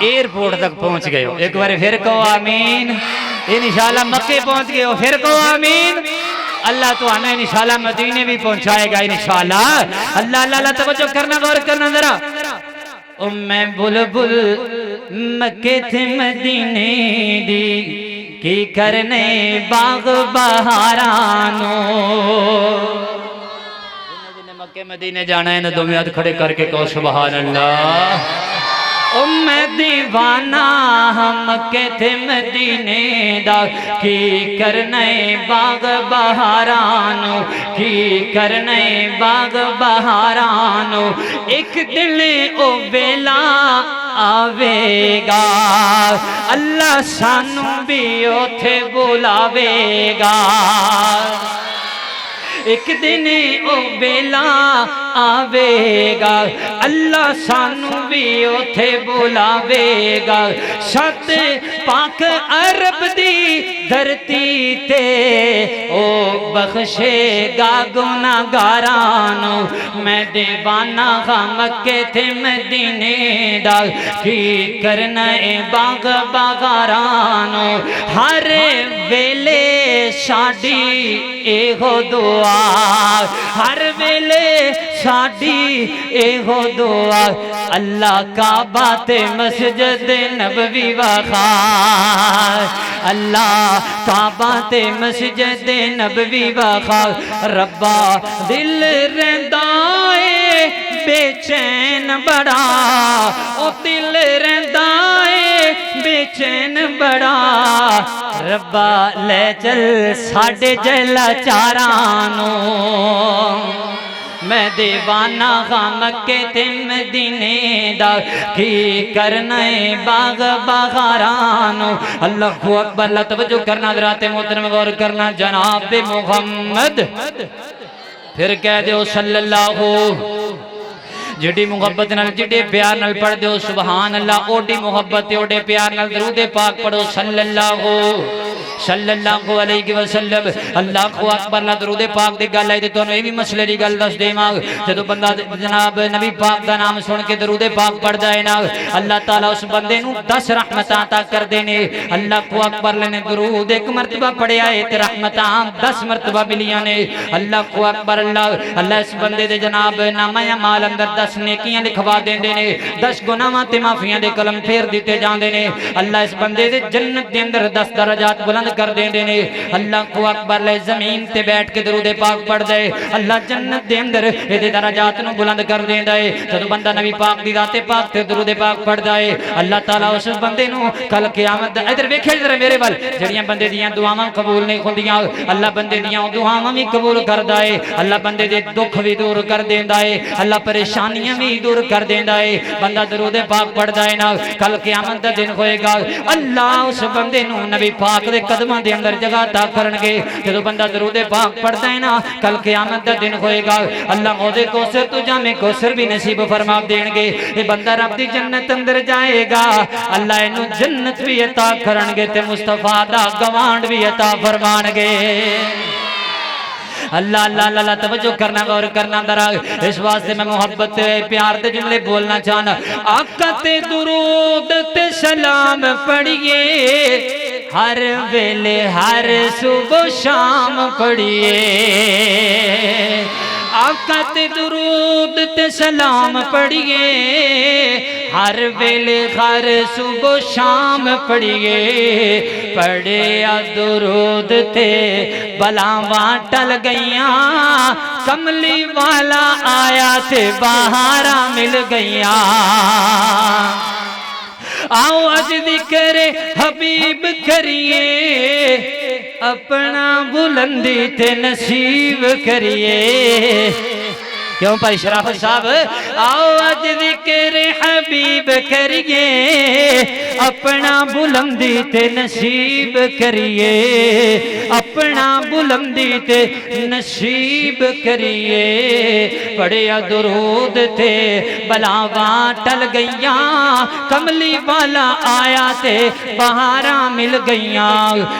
ایئرپورٹ تک پہنچ گئے ہو ایک باری پھر کہو آمین انشاءاللہ مکہ پہنچ گئے ہو پھر کہو آمین اللہ تو آنا انشاءاللہ مدینے بھی پہنچائے گا انشاءاللہ اللہ اللہ اللہ توجہ کرنا غور کرنا ذرا میں بلبل مکہ تھے مدینے دی کی کرنے باغ بہارانو مکے مدینے جانا ہے نا دو ہاتھ کھڑے کر کے کہو سبحان اللہ او میں دیوانہ مکے تے مدینے دا کی کرنے باغ بہارانو کی کرنے باغ بہارانو ایک دن او بیلا آوے گا اللہ سانو بھی اوتھے بلاوے گا ایک دن او بیلا آوے گا اللہ سانو بھی اوتھے بلاوے گا شت پاک عرب دی دھرتی تے او بخشے گا گناہگارانو میں دیوانہ ہاں مکے تے مدینے دا کی کرنا اے باغ بہارانو ہر ویلے ساڈی اے ہو دعا ہر ویلے ساڈی اے ہو دعا اللہ کعبہ تے مسجد نبوی وخار اللہ کعبہ تے مسجد نبوی وخار ربا دل رہندا اے بے چین بڑا او دل رہندا اے بے چین بڑا ربا لے چل ساڈے جلا چارانو میں دیوانہ ہاں مکے تے مدینے دا کی کرنے باغ بہارانو اللہ اکبر اللہ توجہ کرنا حضرات محترم غور کرنا جناب محمد پھر کہہ دیو صلی اللہ جڑی محبت نال جڑے پیار نال پڑھ دیو سبحان اللہ اوڈی محبت اوڈے پیار نال درود پاک پڑھو صلی اللہ علیہ وسلم اللہ اکبر اللہ درود پاک دی گل ہے تے تانوں اے وی مسئلے دی گل دس دیواں جدوں بندہ جناب نبی پاک دا نام سن کے درود پاک پڑھدا ہے نا اللہ تعالی اس بندے نوں 10 رحمتاں عطا کردے نے اللہ اکبر نے درود ایک مرتبہ پڑھیا ہے تے رحمتاں 10 مرتبہ ملیاں نے اللہ اکبر اللہ اس بندے دے جناب نامہ اعمال اندر 10 نیکیاں لکھوا دیندے نے 10 گناہاں تے معافیاں دے قلم پھیر دیتے جاندے نے اللہ اس بندے دے جنت دے اندر 10 درجات بلند کر دیندے نے اللہ اکبر لے زمین تے بیٹھ کے درود پاک پڑھ دے اللہ جنت دے اندر اے دے درجات نو بلند کر دیندا ہے جدوں بندہ نبی پاک دی ذات پاک تے درود پاک پڑھدا ہے اللہ تعالی اس بندے نو کل قیامت ادھر ویکھے ذرا میرے ول جڑیاں بندے دیاں دعاواں قبول نہیں ہوندیاں اللہ بندے دیاں دعاواں وی قبول کردا ہے اللہ بندے دے دکھ وی دور کر دیندا ہے اللہ پریشانیاں بھی دور کر دیندا ہے بندہ درود پاک پڑھدا ہے نا کل قیامت دا دن ہوئے گا اللہ اس بندے نو نبی پاک دے قدماں دے اندر جگہ عطا کرن گے جدوں بندہ درود پاک پڑھدا ہے نا کل قیامت دا دن ہوئے گا اللہ عہدے کوثر تو جامع کوثر بھی نصیب فرما دین گے اے بندہ رب دی جنت اندر جائے گا اللہ اینو جنت بھی عطا کرن گے تے مصطفیٰ دا گوانڈ بھی عطا فرمان گے اللہ اللہ اللہ توجہ کرنا غور کرنا درا اس واسطے میں محبت پیار دے جملے بولنا چاہنا آقا تے درود تے سلام پڑھئے ہر ویلے ہر صبح شام پڑھئے آقا تے درود تے سلام پڑھئے ہر ویلے ہر صبح شام پڑھئے پڑھیا درود تے بلاواں ٹل گئیاں کملی والا آیا تے بہاراں مل گئیاں آؤ اج ذکر حبیب کریے اپنا بلندی تے نصیب کریے کیوں بھائی شرافت صاحب آؤ اج ذکر حبیب کریے اپنا بلندی تے نصیب کریے اپنا بلندی تے نصیب کریے پڑھیا درود تے بلاواں ٹل گئیاں کملی والا آیا تے بہاراں مل گئیاں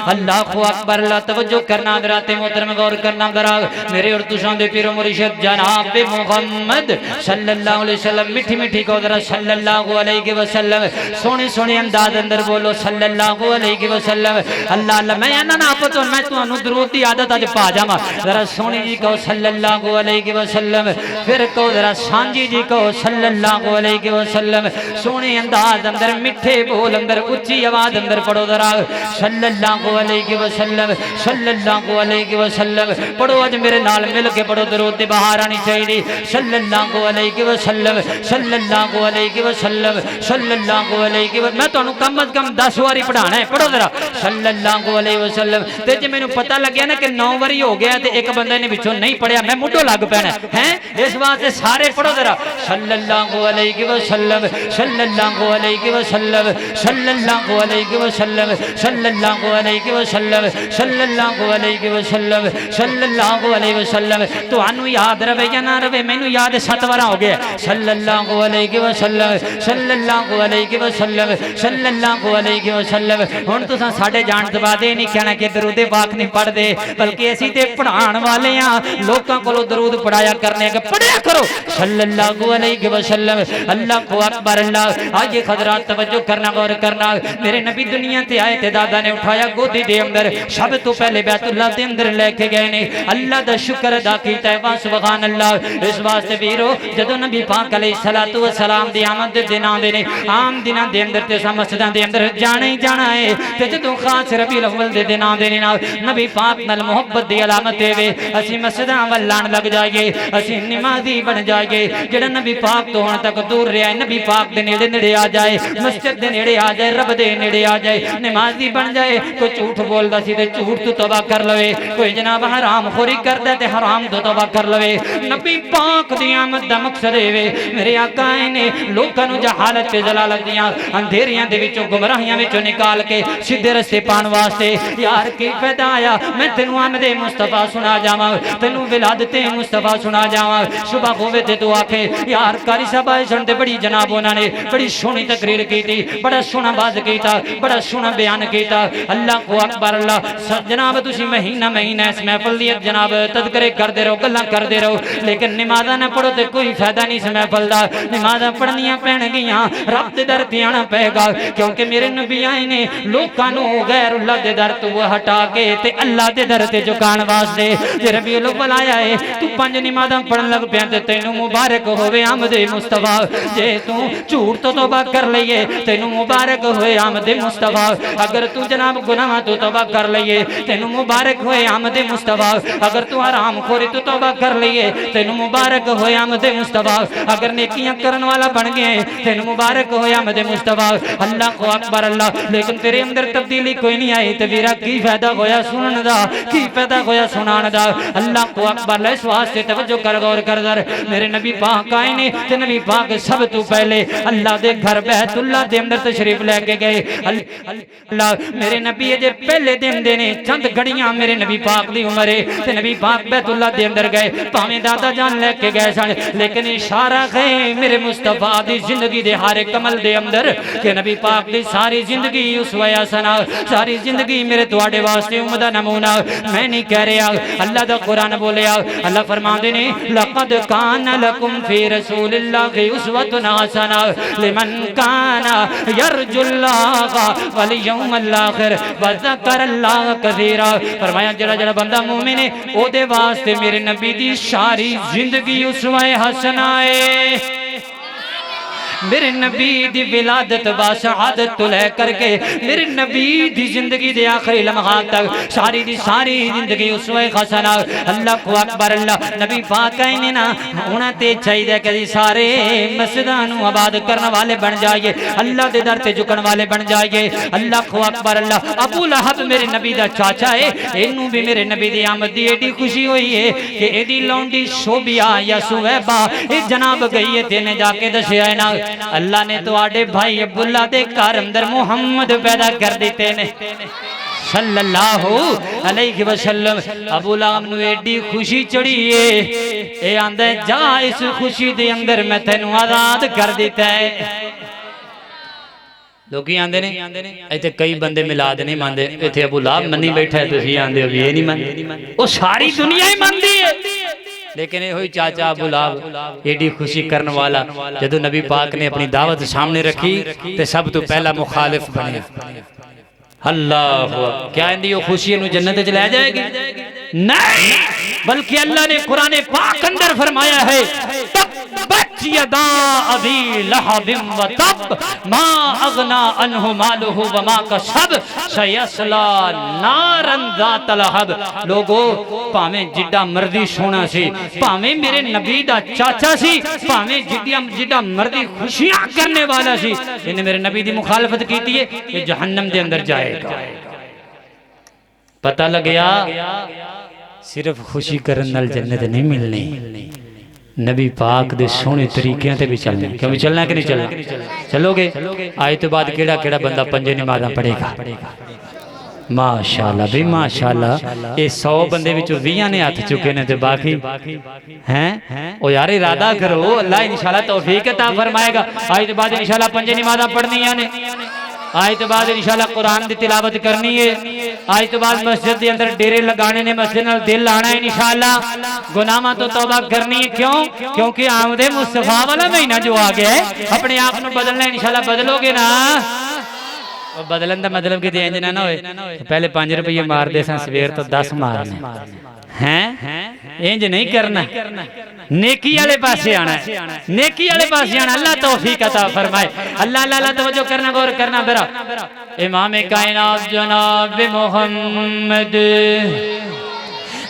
اللہ اکبر اللہ توجہ کرنا حضرات محترم غور کرنا ذرا میرے اور تساں دے پیر و مرشد جناب محمد صلی اللہ علیہ وسلم مٹھی مٹھی کو ذرا صلی اللہ علیہ وسلم سونے سونے انداز اندر بولو صلی اللہ علیہ وسلم اللہ اللہ میں انا نا پتو میں تانوں درود دی عادت اج پا جاواں ذرا سونی جی کہو صلی اللہ علیہ وسلم پھر کہو ذرا سانجی جی کہو صلی اللہ علیہ وسلم سونے انداز اندر میٹھے بول اندر اونچی آواز اندر پڑھو ذرا صلی اللہ علیہ وسلم صلی اللہ علیہ وسلم پڑھو اج میرے نال مل کے پڑھو درود دی بہار آنی چاہیے صلی اللہ علیہ وسلم صلی اللہ علیہ وسلم صلی اللہ علیہ وسلم میں تانوں کم از کم 10 واری پڑھانا ہے پڑھو ذرا صلی اللہ علیہ وسلم تے جے مینوں پتہ لگیا نا کہ 9 واری ہو گیا تے ایک بندے نے وچوں نہیں پڑھیا میں مڈو لگ پینا ہے اس واسطے سارے پڑھو ذرا صلی اللہ علیہ وسلم صلی اللہ علیہ وسلم صلی اللہ علیہ وسلم صلی اللہ علیہ وسلم صلی اللہ علیہ وسلم صلی اللہ علیہ وسلم تانوں یاد رہے یا نہ رہے مینوں یاد 7 وار ہو گیا صلی اللہ علیہ وسلم صلی اللہ علیہ وسلم صلی اللہ علیہ وسلم ہن تساں ساڈے جان تو بعد یہ نہیں کہنا کہ درود پاک نہیں پڑھ دے بلکہ اسی تے پڑھان والے ہاں لوکاں کولوں درود پڑھایا کرنے کہ پڑھیا کرو صلی اللہ علیہ وسلم اللہ اکبر اللہ آئیے حضرات توجہ کرنا غور کرنا میرے نبی دنیا تے آئے تے دادا نے اٹھایا گودی دے اندر سب تو پہلے بیت اللہ دے اندر لے کے گئے نے اللہ دا شکر ادا کیتا ہے سبحان اللہ اس واسطے ویرو جدوں نبی پاک علیہ الصلوۃ والسلام دی آمد دے دن آندے نے عام دناں دے اندر تے مسجداں دے اندر جانا ہی جانا ہے تے جدوں خاص ربیع الاول دے دن آندے نے نبی پاک نال محبت دی علامت ہے اسی مسجداں ول لان لگ جائیے اسی نمازی بن جائیے جڑا نبی پاک تو ہن تک دور رہیا ہے نبی پاک دے نیڑے نیڑے آ جائے مسجد دے نیڑے آ جائے رب دے نیڑے آ جائے نمازی بن جائے کوئی جھوٹ بولدا سی تے جھوٹ تو توبہ کر لوے کوئی جناب حرام خوری کردا تے حرام تو توبہ کر لوے نبی پاک دی آمد دا مقصد ہے میرے آقا نے لوکاں نوں جہالت تے ضلالت دیاں اندھیریاں دے وچوں گمراہیاں وچوں نکال کے سیدھے رستے پان واسطے یار کی فائدہ آیا میں تینوں آمد مصطفیٰ سنا جاواں تینوں ولادت مصطفیٰ سنا جاواں صبح ہوے تے تو آکھے یار قاری صاحب آئے سن تے بڑی جناب انہاں نے بڑی سونی تقریر کیتی بڑا سونا باز کیتا بڑا سونا بیان کیتا اللہ کو اکبر اللہ جناب تسی مہینہ مہینہ اس محفل دی جناب تذکرے کردے رہو گلاں کردے رہو لیکن نمازاں نہ پڑھو تے کوئی فائدہ نہیں اس محفل دا نمازاں پڑھنیاں پین گیاں رب دے در تے آنا پے گا کیونکہ میرے نبی آئے نے لوکاں نوں غیر اللہ دے در تو ہٹا کے تے اللہ دے در تے جھکان واسطے جے ربیع الاول آیا ہے تو 5 نمازاں پڑھن لگ پیا تے تینوں مبارک ہوے آمد مصطفیٰ جے تو جھوٹ تو توبہ کر لئیے تینوں مبارک ہوئے آمد مصطفیٰ اگر تو جناب گناہ تو توبہ کر لئیے تینوں مبارک ہوئے آمد مصطفیٰ اگر تو حرام خوری تو توبہ کر لئیے تینوں مبارک ہوئے آمد مصطفیٰ اگر نیکیاں کرن والا بن گئے تینوں مبارک ہوئے آمد مصطفیٰ اللہ کو اکبر اللہ لیکن تیرے اندر تبدیلی کوئی نہیں آئی تے ویرا کی فائدہ ہویا سنن دا کی فائدہ ہویا سنان دا اللہ کو اکبر اس واسطے توجہ کر غور کر در میرے نبی پاک آئے نے تے نبی پاک سب تو پہلے اللہ دے گھر بیت اللہ دے اندر تشریف لے کے گئے اللہ میرے نبی جے پہلے دن دے نے چند گھڑیاں میرے نبی پاک دی عمر ہے تے نبی پاک بیت اللہ دے اندر گئے پاویں دادا جان لے کے گئے سن لیکن اشارہ ہے میرے مصطفیٰ دی زندگی دے ہر ایک عمل دے اندر کہ نبی پاک دی ساری زندگی اسوہ حسنہ ساری زندگی میرے تواڈے واسطے عمدہ نمونہ میں نہیں کہہ رہا اللہ دا قرآن بولیا اللہ فرماندے نے لقد کان لکم فی رسول اللہ اسوۃ حسنہ لمن کان یرجو اللہ والیوم الآخر وذکر اللہ کثیرا فرمایا جڑا جڑا بندہ مومن ہے او دے واسطے میرے نبی دی ساری زندگی اسوہ حسنہ ہے میرے نبی دی ولادت با شہادت تو لے کر کے میرے نبی دی زندگی دے آخری لمحات تک ساری دی ساری زندگی اسوہ حسنہ اللہ کو اکبر اللہ نبی پاک آئے نا ہونا تے چاہیے کہ سارے مسجداں نوں آباد کرنے والے بن جائیے اللہ دے در تے جھکن والے بن جائیے اللہ کو اکبر اللہ ابو لہب میرے نبی دا چاچا ہے اینوں بھی میرے نبی دی آمد دی ایڈی خوشی ہوئی ہے کہ ایڈی لونڈی شوبیا یا سویبا اے جناب گئی ہے تے نے جا کے دسیا ہے نا اللہ نے تو آڑے بھائی عبداللہ دے کار اندر محمد پیدا کر دیتے نے صلی اللہ علیہ وسلم ابو لہب نو ایڈی خوشی چڑھیے اے آندے جا اس خوشی دے اندر میں تینوں آزاد کر دیتا ہے لوگی آندے نے ایتھے کئی بندے ملاد نہیں ماندے ایتھے ابو لہب منی بیٹھا ہے تو ہی آندے ابھی یہ نہیں ماندے وہ ساری دنیا ہی ماندی ہے لیکن یہ ہوئی چاچا ابو لہب ایڈی خوشی کرنے والا جدو نبی پاک نے اپنی دعوت سامنے رکھی تے سب تو پہلا مخالف بنے اللہ کیا اندی وہ خوشی انہوں جنت چلے جائے گی نہیں بلکہ اللہ نے قرآن پاک اندر فرمایا ہے تبت یدا ابی لہب و تب ما اغنا عنہ مالہ وما کسب سیصلی نارا ذات لہب لوگو پاویں جڈا مردی سونا سی پاویں میرے نبی دا چاچا سی پاویں جڈا مردی خوشیاں کرنے والا سی انہیں میرے نبی دی مخالفت کیتی ہے یہ جہنم دے اندر جائے گا پتہ لگیا صرف خوشی کرن نال جنت نہیں ملنی نبی پاک دے سونے طریقے تے بھی چلنا کیوں بھی چلنا ہے کہ نہیں چلنا چلو گے آئے تو بعد کیڑا کیڑا بندہ پنجے نمازاں پڑھے گا ماشاءاللہ بھی ماشاءاللہ یہ 100 بندے وچوں 20 نے ہاتھ چکے نے تے باقی ہیں او یار ارادہ کرو اللہ انشاءاللہ توفیق عطا فرمائے گا آئے تو بعد انشاءاللہ پنجے نمازاں پڑھنیاں نے آج تو بعد انشاءاللہ قرآن دی تلاوت کرنی ہے آج تو بعد مسجد دی اندر ڈیرے لگانے نے مسجد نال دل آنا ہے انشاءاللہ گناہاں تو توبہ کرنی ہے کیونکہ آمد مصطفیٰ والا مہینہ جو آ گیا ہے اپنے آپ نو بدلنا ہے انشاءاللہ بدلو گے نا بدلن دا مطلب کہ دین جنا نہ ہوئے پہلے 5 روپے مار دے سن سویر تو 10 مارنے ہیں انج نہیں کرنا نیکی والے پاسے آنا ہے نیکی والے پاسے آنا اللہ توفیق عطا فرمائے اللہ توجہ کرنا غور کرنا برا امام کائنات جناب محمد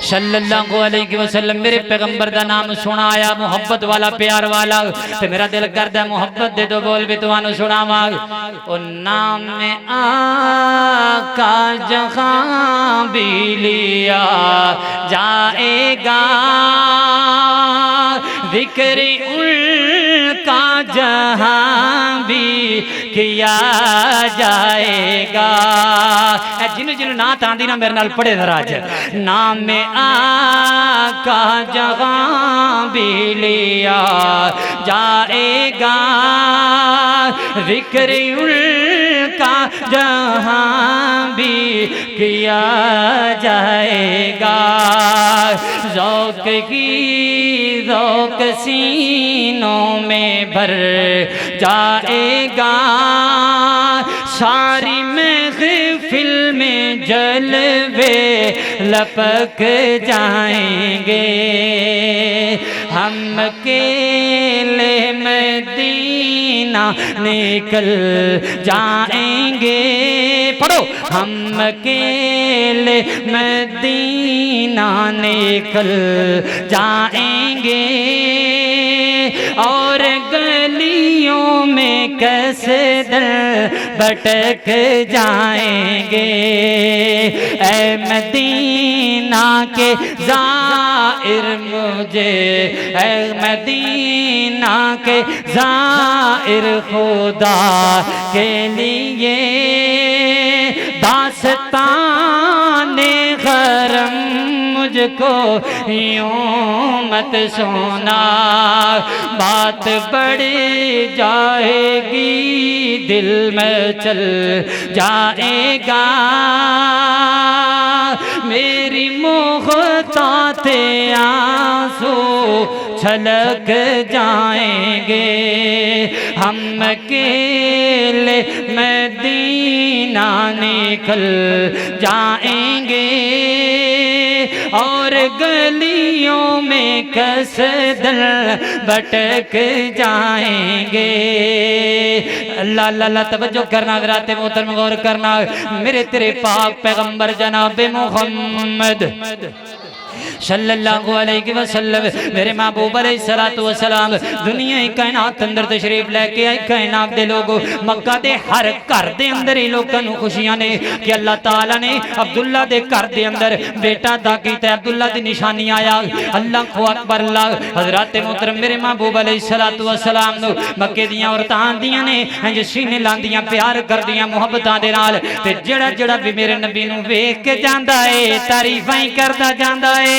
صلی اللہ علیہ وسلم میرے پیغمبر دا نام سنا آیا محبت والا پیار والا تے میرا دل کردا محبت دے دو بول بھی تانوں سناواں او نام میں آقا جہاں بھی لیا جائے گا ذکر ان کا جہاں بھی کیا جائے گا جنہوں نات آندی نا میرے نال پڑھے دراج نام میں آقا جہاں بھی لیا جائے گا ذکر ان کا جہاں بھی کیا جائے گا ذوق کی ذوق سینوں میں بھر جائے گا ساری محفل میں جلوے لپک جائیں گے ہم اکیلے مدینہ نکل جائیں گے پڑھو ہم اکیلے مدینہ نکل جائیں گے اور گلیوں میں کیسے در بٹک جائیں گے اے مدینہ کے زائر مجھے اے مدینہ کے زائر خدا کے لیے داستان غرم مجھ کو یوں مت سونا بات بڑھ جائے گی دل میں چل جائے گا میری محتاط آنسو چھلک جائیں گے ہم اکیلے مدینہ نکل جائیں گے اور گلیوں میں کس دل بٹک جائیں گے اللہ اللہ اللہ توجہ کرنا حضرات محترم غور کرنا میرے تیرے پاک پیغمبر جناب محمد صلی اللہ علیہ وسلم میرے محبوب علیہ السلام دنیا کائنات اندر تشریف لے کے آئی کائنات دے لوگوں مکہ دے ہر گھر دے اندر ہی لوگوں کو خوشیاں نے کہ اللہ تعالیٰ نے عبداللہ دے گھر دے اندر بیٹا دا کیتا ہے عبداللہ دی نشانی آیا اللہ کو اکبر اللہ حضرات محترم میرے محبوب علیہ السلام مکے دیاں اور تان دیاں نے انج سینے لاندیاں پیار کر دیاں محبتاں دے نال تے جڑا جڑا بھی میرے نبی نو ویکھ کے جاندا ہے تعریفاں ہی کردا جاندا ہے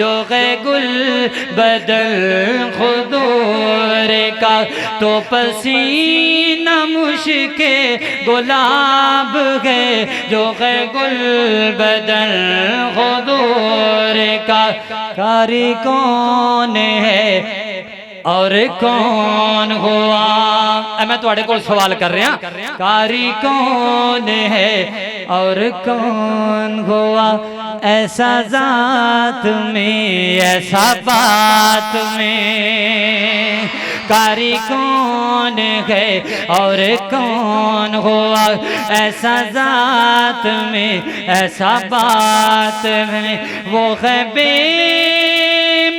جو ہے گل بدل خدور کا تو پسینہ مشک گلاب ہے جو ہے گل بدل خدور کا کاری کون ہے اور کون ہوا میں تھوڑے کو سوال کر رہا کاری کون ہے اور کون ہوا ایسا ذات میں ایسا بات میں کاری کون ہے اور کون ہوا ایسا ذات میں ایسا بات میں وہ ہے بے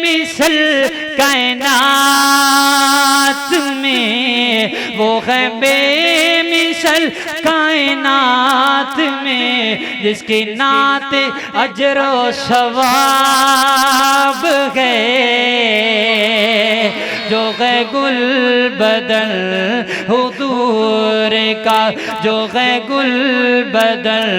مثل کائنات میں وہ ہے بے مثل کائنات میں جس کی نعت اجر و ثواب ہے جو ہے گل بدل حضور کا جو ہے گل بدل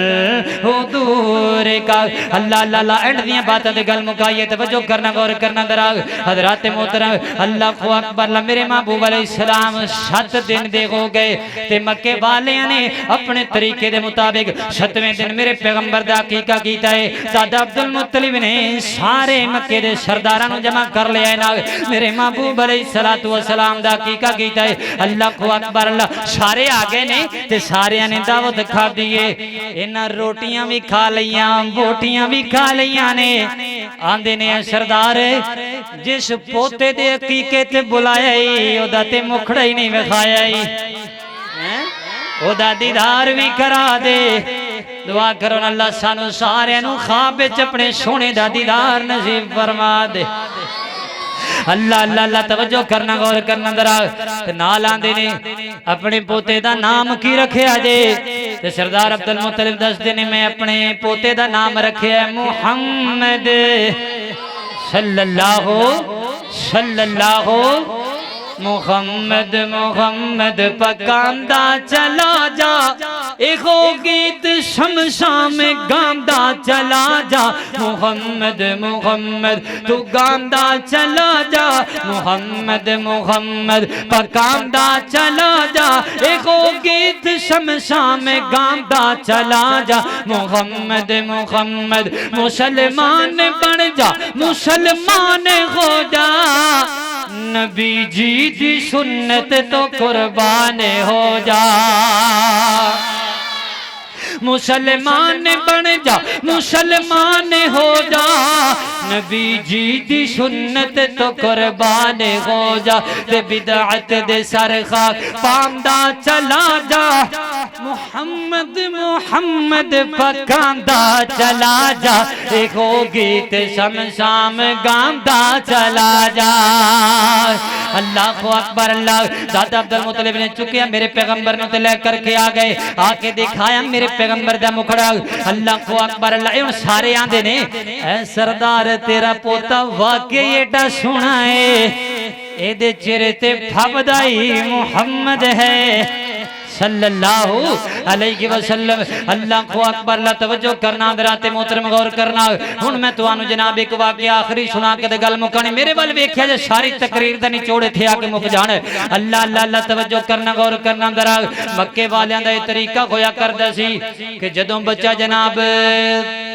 حضور کا اللہ اللہ اللہ اینڈ دیاں باتیں دے گل مکائیے توجہ کرنا غور کرنا دراغ حضرات محترم اللہ کو اکبر اللہ میرے محبوب علیہ السلام 7 دن دے ہو گئے تے مکے والے نے اپنے طریقے دے مطابق 7ویں دن میرے پیغمبر دا عقیقہ کیتا ہے دادا عبدالمطلب نے سارے مکے دے سرداراں جمع کر لیا ہے میرے محبوب علیہ السلام دا عقیقہ کیتا ہے اللہ کو اکبر اللہ سارے آگے نے تے سارے نے دعوت کھا دیئے انہاں روٹیاں بھی کھا لیاں بوٹیاں بھی کھا لیاں نے آندے نے سردار جس پوتے دے عقیقے تے بلایا ہی او دا تے مکھڑا ہی نہیں وکھایا ہی او دا دیدار بھی کرا دے دعا کرو اللہ سانو سارے نو خواب وچ اپنے سونے دا دیدار نصیب فرما دے اللہ اللہ اللہ توجہ کرنا غور کرنا درا نال آندے نے اپنے پوتے دا نام کی رکھیا جے تے سردار عبدالمطلب دسدے نے میں اپنے پوتے دا نام رکھیا ہے محمد صلی اللہ محمد محمد پکاندہ چلا جا ایکو گیت شمشام گاندہ چلا جا محمد محمد تو گاندہ چلا جا محمد محمد پکاندہ چلا جا ایکو گیت شمشام گاندہ چلا جا محمد محمد مسلمان بن جا مسلمان ہو جا نبی جی دی سنت تو قربان ہو جا مسلمان بن جا مسلمان ہو جا نبی جی دی سنت تو قربان ہو جا تے بدعت دے سرخا پامدہ چلا جا محمد محمد پکاندہ چلا جا ایک ہو گیت شمشام گاندہ چلا جا اللہ کو اکبر اللہ دادا عبدالمطلب نے چکیا میرے پیغمبر نے لے کر کے آگئے آکے دکھایا میرے پیغمبر دا مکھڑا اللہ کو اکبر اللہ ان سارے آندے نے اے سردار تیرا پوتا واقعی ایڈا سونا ہے اے دے چہرے تے پھبدائی محمد ہے صلی اللہ علیہ وسلم اللہ کو اکبر اللہ توجہ کرنا درات محترم غور کرنا ہن میں توانو جناب ایک واقعہ آخری سنا کے گل مکانی میرے ول ویکھیا جے ساری تقریر دا نچوڑے تھے آ کے مک جان اللہ اللہ اللہ توجہ کرنا غور کرنا درا مکے والیاں دا یہ طریقہ ہویا کردا سی کہ جدوں بچہ جناب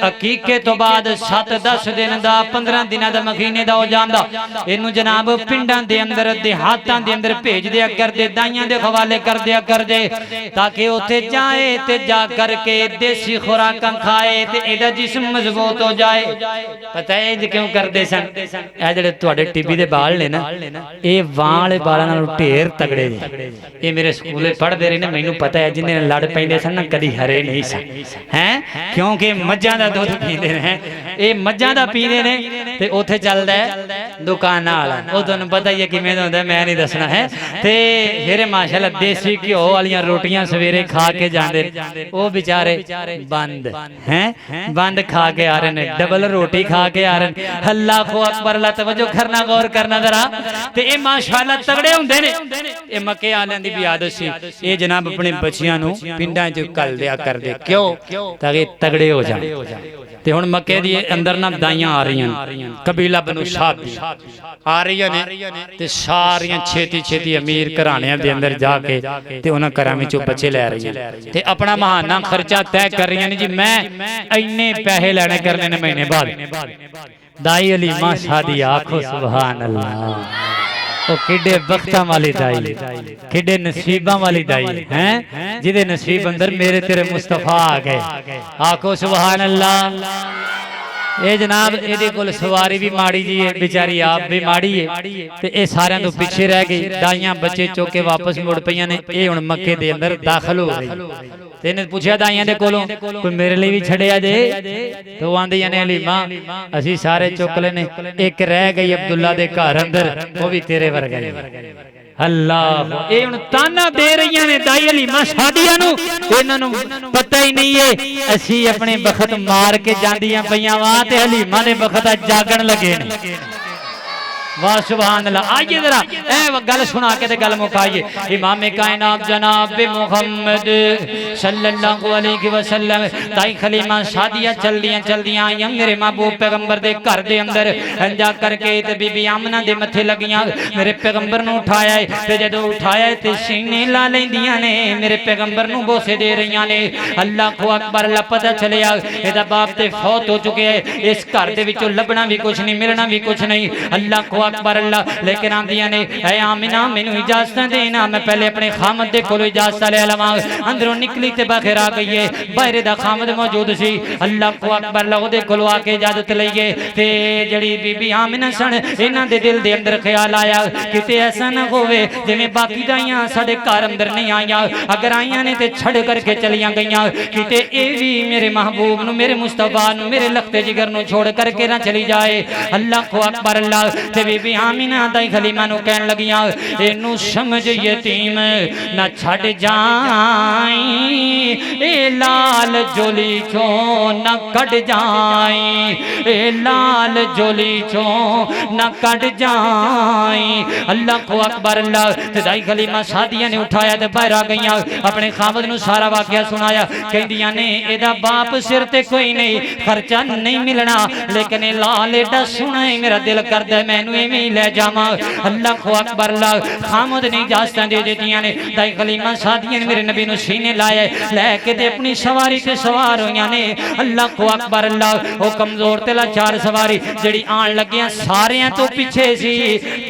عقیقے تو بعد 7-10 دن دا 15 دناں دا مہینے دا ہو جاندا اینو جناب پنڈاں دے اندر دیہاتاں دے اندر بھیج دیا کر دے دائیاں دے حوالے کر دیا کر دے تاکہ اوتھے جائے تے جا کر کے دیسی خوراکاں کھائے تے ایدا جسم مضبوط ہو جائے پتہ ہے جی کیوں کر دے سن اے جڑے تواڈے ٹی وی دے بال نے نا اے وال بالاں نال ڈھیر تگڑے نے اے میرے سکولے پڑھ دے رہے نے مینوں پتہ ہے جنہیں لڑ پیندے سن نا کدی ہرے نہیں سن ہیں کیونکہ مجھاں دا دودھ پیندے نے اے مجھاں دا پیندے نے تے اوتھے چلدا ہے دکان والا او تانوں پتہ ہی ہے کیویں دا ہوندا میں نہیں دسنا ہے تے پھر ماشاءاللہ دیسی گھیو والیاں روٹیاں سویرے کھا کے جاندے او بیچارے بند ہیں بند کھا کے آ رہے نے ڈبل روٹی کھا کے آ رہے نے اللہ کو اکبر اللہ توجہ کرنا غور کرنا ذرا تے اے ماشاءاللہ تگڑے ہوندے نے اے مکے والےاں دی بھی عادت سی اے جناب اپنے بچیاں نو پنڈاں وچ کل دیا کر دے کیوں تاکہ تگڑے ہو جان تے ہن مکے دی اندر نہ دائیاں آ رہی ہیں قبیلہ بنو شاب آ رہی ہیں تے ساریاں چھیتی چھیتی امیر گھرانیاں دے اندر جا کے تے انہاں گھراں وچوں بچے لے رہی ہیں تے اپنا مہانہ خرچہ طے کر رہی ہیں جی میں اینے پیسے لینے کرنے نے مہینے بعد دائی علیمہ شادی آکھو سبحان اللہ او کڈے بختاں والی دائی کڈے نصیباں والی دائی ہیں جدے نصیب اندر میرے تیرے مصطفیٰ آ گئے آکھو سبحان اللہ اے جناب اے دے کول سواری بھی ماڑی جی ہے بیچاری آپ بھی ماڑی ہے تے اے ساریاں تو پیچھے رہ گئی دائیاں بچے چوکے واپس مڑ پیاں نے اے ہن مکے دے اندر داخل ہو گئی تے نے پوچھا دائیاں دے کولوں کوئی میرے لیے بھی چھڑیا جے تو آندیاں نے علیمہ اسی سارے چوک لینے ایک رہ گئی عبداللہ دے گھر اندر وہ بھی تیرے ورگا اللہ اے ان تانا دے رہی ہیں دائی علیمہ شادیاں نو انہاں نو پتہ ہی نہیں ہے اسی اپنے بخت مار کے جاندیاں پیاں وہاں تے علیمہ نے بخت جاگن لگے نے واہ سبحان اللہ آئیے ذرا اے گل سنا کے تے گل مکائیے امام کائنات جناب محمد صلی اللہ علیہ وسلم دائی خلیمہ شادیاں چل دیاں آئیاں میرے محبوب پیغمبر دے گھر دے اندر انجا کر کے تے بی بی آمنہ دے متھے لگیاں میرے پیغمبر نو اٹھایا ہے تے جدو اٹھایا ہے تے سینے لا لیندیاں نے میرے پیغمبر نو بوسے دے رہیاں نے اللہ کو اکبر اللہ پتہ چلیا ادا باپ تے فوت ہو چکے ہیں اس گھر دے وچوں لبنا بھی کچھ نہیں ملنا بھی کچھ نہیں اللہ کو اکبر اللہ لیکن آندیاں نے اے آمنہ مینوں اجازت دینا میں پہلے اپنے خامد دے کولو اجازت لے لواں اندروں نکلی تے باہر آ گئی ہے باہر دا خامد موجود سی اللہ کو اکبر اللہ دے کولو آ کے اجازت لئیے تے جڑی بی بی آمنہ سن انہاں دے دل دے اندر خیال آیا کتے ایسا نہ ہوئے جویں باقی دائیاں ساڈے گھر اندر نہیں آئیاں اگر آئیاں نے تے چھڑ کر کے چلیاں گئیاں کتے اے وی میرے محبوب نو میرے مصطفیٰ نو میرے لخت جگر نو چھوڑ کر کے نہ چلی جائے اللہ کو اکبر اللہ تے بی بی آمنہ دائی خلیمہ نو کہن لگیاں اینو سمجھ یتیم نہ چھڑ جائیں اے لال جولی چوں نہ کٹ جائیں اے لال جولی چوں نہ کٹ جائیں اللہ کو اکبر اللہ دائی خلیمہ شادیاں نے اٹھایا تے باہر آ گئیاں اپنے خامد نو سارا واقعہ سنایا کہندیاں نے ایدا باپ سر تے کوئی نہیں خرچہ نہیں ملنا لیکن لال ایڈا سنا ہے میرا دل کردا ہے مینوں ایویں لے جاواں اللہ کو اکبر اللہ خامد نے اجازتاں دے دتیاں نے دائی خلیمہ شادیاں میرے نبی نو سینے لائے لے کے تے اپنی سواری تے سوار ہویاں نے اللہ کو اکبر اللہ او کمزور تے لاچار سواری جڑی آن لگیاں ساریاں تو پیچھے سی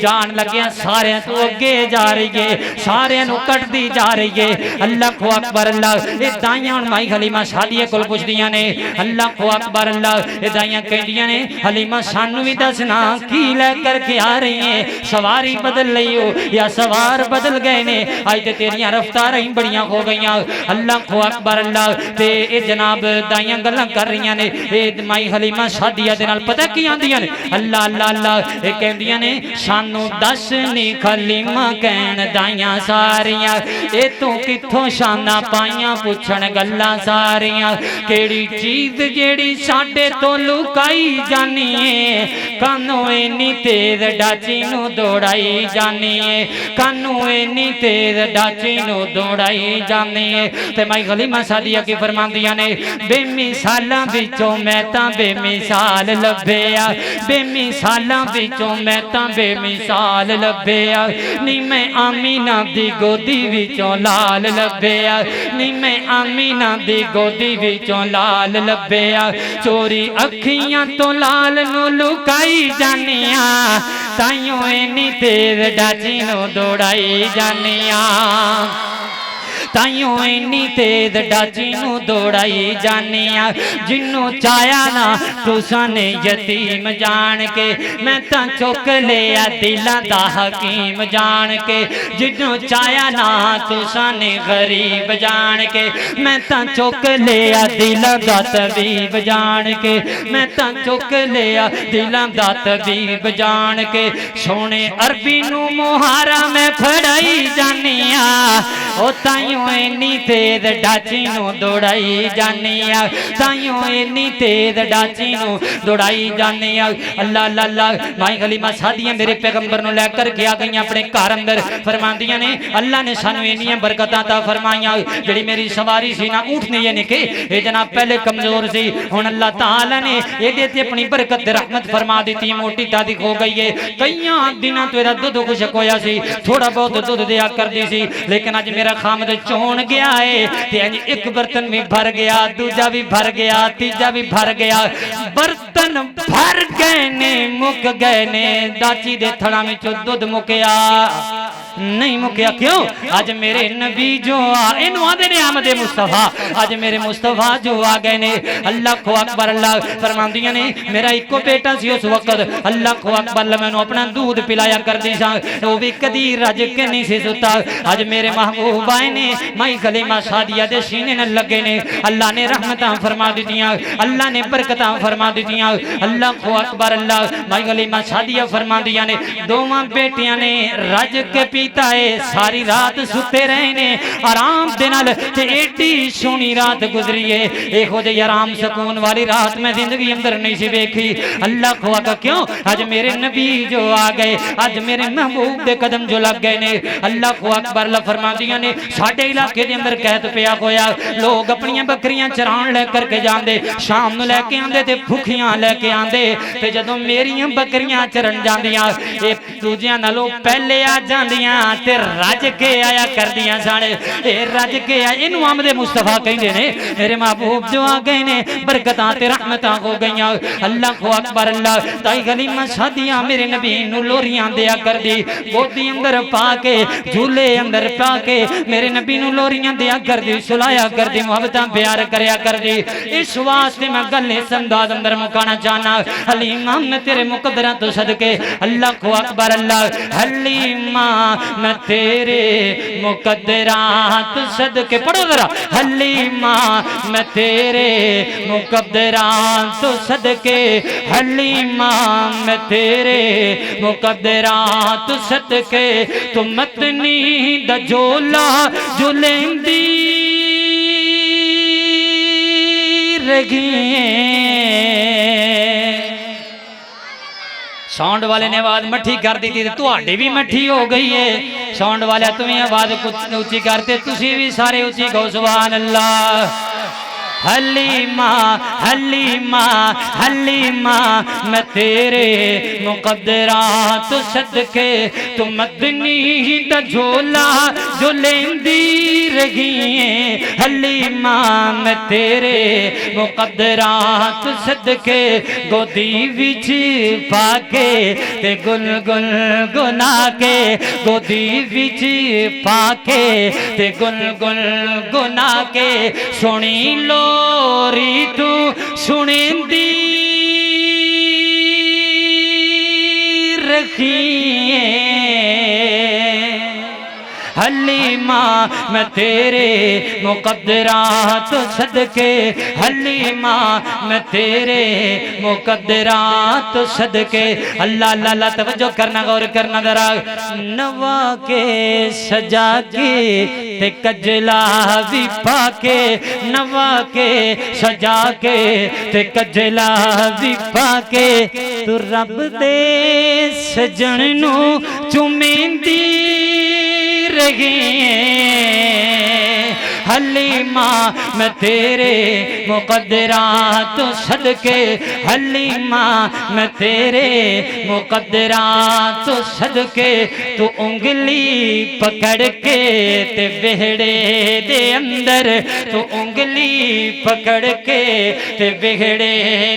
جان لگیاں ساریاں تو اگے جا رہی ہے ساریاں نو کٹ دی جا رہی ہے اللہ کو اکبر اللہ اے دائیاں مائی خلیمہ شادیاں کول پوچھدیاں نے اللہ کو اکبر اللہ اے دائیاں کہندیاں نے حلیمہ سانو وی دسنا کی لے کر کے آ رہی ہیں سواری بدل لئی ہو یا سوار بدل گئے نے آج تے تیریاں رفتاراں بڑیاں ہو گئیاں اللہ کو اکبر اللہ تے اے جناب دائیاں گلاں کر رہیاں نے اے مائی حلیمہ شادیہ دے نال پتہ کی آندیاں نے اللہ اللہ اللہ اے کہندیاں نے سانو دس نی خلیمہ کہن دائیاں ساریاں اے تو کتھوں شاناں پائیاں پوچھن گلاں ساریاں کیڑی چیز جیڑی ساڈے تو لکائی جانی ہے کانوں اینی تیز ڈاچی نو دوڑائی جانی ہے کانوں اینی تیز ڈاچی نو دوڑائی جانی ہے تے مائی خلیمہ شادیہ کی فرماندیاں نے بے مثالاں وچوں میں تاں بے مثال لبھیا بے مثالاں وچوں میں تاں بے مثال لبھیا نی میں آمینہ دی گودی وچوں لال لبھیا نی میں آمینہ دی گودی وچوں لال لبھیا چوری اکھیاں تو لال نو لکائی جانیاں تائیوں اینی تیز ڈاچی نو دوڑائی جانیاں تائیوں اینی تیز ڈاچی نو دوڑائی جانیاں جنوں چایا نا تساں نے یتیم جان کے میں تاں چک لیا دلاں دا حکیم جان کے جنوں چایا نا تساں نے غریب جان کے میں تاں چک لیا دلاں دا طبیب جان کے میں تاں چک لیا دلاں دا طبیب جان کے سونے عربی نو مہارا میں پھڑائی جانیاں او تائیوں اینی تیز ڈاچی نو دوڑائی جانی تائیوں اینی تیز ڈاچی نو دوڑائی جانی اللہ اللہ اللہ مائی حلیمہ سعدیہ میرے پیغمبر نو لے کر کے آ گئی اپنے گھر اندر فرماندیاں نے اللہ نے سانو اینیاں برکتاں عطا فرمائیاں جڑی میری سواری سی نا اونٹ نہیں نے کہ اے جناب پہلے کمزور سی ہن اللہ تعالی نے اے تے اپنی برکت تے رحمت فرما دیتی موٹی تادی ہو گئی ہے کئیاں دناں تو ایدا دودھ خشک ہویا سی تھوڑا بہت دودھ دیا کردی سی لیکن اج میرا خامد چون گیا ہے تے اج ایک برتن بھی بھر گیا دوجا بھی بھر گیا تیجا بھی بھر گیا برتن بھر گئے نے مک گئے نے ڈاچی دے تھڑا وچوں دودھ مکیا نہیں مکیا کیوں آج میرے نبی جو انہوں آدھے نے آمد مصطفیٰ آج میرے مصطفیٰ جو آگئے نے اللہ کو اکبر اللہ فرماندیاں نے میرا ایک کو بیٹا سی اس وقت اللہ کو اکبر اللہ میں نے اپنا دودھ پلایا کر دی سا وہ بھی کدی رج کے نہیں سے ستا آج میرے محبوب آئے نے مائی حلیمہ سعدیہ دے سینے نہ لگے نے اللہ نے رحمتاں فرما دی دیاں اللہ نے برکتاں فرما دی دیاں اللہ کو اکبر اللہ مائی حلیمہ سعدیہ فرما دیاں نے دوواں بیٹیاں نے رج کے پیتا ہے ساری رات ستے رہنے آرام دنال تے ایڈی سونی رات گزری ہے ایک ہو جے آرام سکون والی رات میں زندگی اندر نہیں سی بیکھی اللہ کو آگا کیوں آج میرے نبی جو آگئے آج میرے محبوب دے قدم جو لگ گئے نے اللہ کو اکبر اللہ فرما دیا نے ساڑھے علاقے دے اندر قید پیا ہویا لوگ اپنی بکریاں چران لے کر کے جان دے شام نو لے کے آندے تے بھوکیاں لے کے آندے تے جدوں میری بکریاں چرن جان دیاں ایک دوجیاں نالوں پہلے آ جان دیاں تے رج کے آیا کر دیاں ساڑے اے رج کے آیا انہوں آمد مصطفیٰ کہیں دے نے میرے محبوب جو آگئے نے برکتاں تے رحمتاں ہو گئیاں اللہ کو اکبر اللہ تائی حلیمہ سعدیہ میرے نبی نو لوریاں دیا کر دی گودی اندر پا کے جھولے اندر پا کے میرے نبی نو لوریاں دیا کر دی سلایا کر دی محبتاں پیار کریا کر دی اس واسطے میں گلے سنداد اندر مکانا چاہنا حلیمہ میں تیرے مقدرہ تو صدقے اللہ کو اکبر اللہ حلیمہ میں تیرے مقدرات صدقے پڑھو ذرا حلیمہ میں تیرے مقدرات صدقے حلیمہ میں تیرے مقدرات صدقے تو متنی دا جولا جلیندی رگییں ساؤنڈ والے نے آواز مٹھی کر دی تھی تو آڈی بھی مٹھی ہو گئی ہے ساؤنڈ والے تمہیں آواز کچھ اچھی کرتے تسی بھی سارے اچھی گو سبحان اللہ حلیمہ حلیمہ حلیمہ میں تیرے مقدرات صدقے تو مدنی دا جھولا جو لیندی رگییں حلیمہ میں تیرے مقدرات صدقے گودی وچ پاکے تے گل گل گنا کے گودی وچ پاکے تے گل گل گنا کے سونی لو ری تو سنیندی رکھیے حلیمہ میں تیرے مقدرات صدقے حلیمہ میں تیرے مقدرات صدقے اللہ اللہ اللہ توجہ کرنا غور کرنا ذرا نوا کے سجا کے تے کجلا بھی پاکے نوا کے سجا کے تے کجلا بھی پاکے تو رب دے سجن نو چومیندی حلیمہ میں تیرے مقدرات صدقے حلیمہ میں تیرے مقدرات صدقے تو انگلی پکڑ کے تے بہڑے دے اندر تو انگلی پکڑ کے تے بہڑے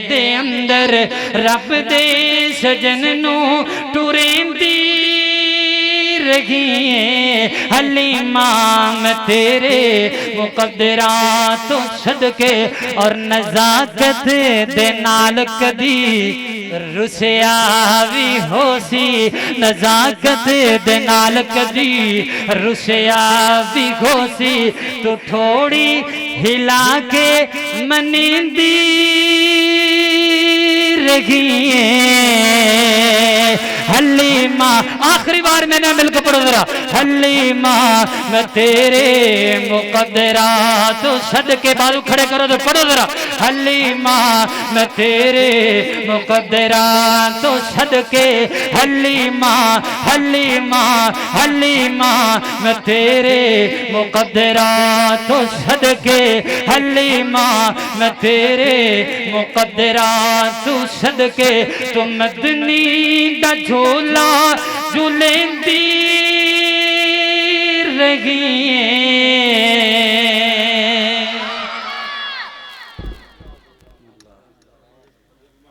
دے اندر رب دے سجن نو ٹوریندی رگییں حلیمہ میں تیرے مقدرات صدقے اور نزاکت دے نال کدی رسیا بھی ہو سی نزاکت دے نال کدی رسیا بھی ہو سی تو تھوڑی ہلا کے منیندی رگییں حلیمہ آخری بار میں نے مل کے پڑھو ذرا حلیمہ میں تیرے مقدرات صدقے بازو کھڑے کرو تو پڑھو ذرا حلیمہ میں تیرے مقدرات صدقے حلیمہ حلیمہ حلیمہ میں تیرے مقدرات صدقے حلیمہ میں تیرے مقدرات صدقے تو مدنی دا جھولا جھولیں دی رہی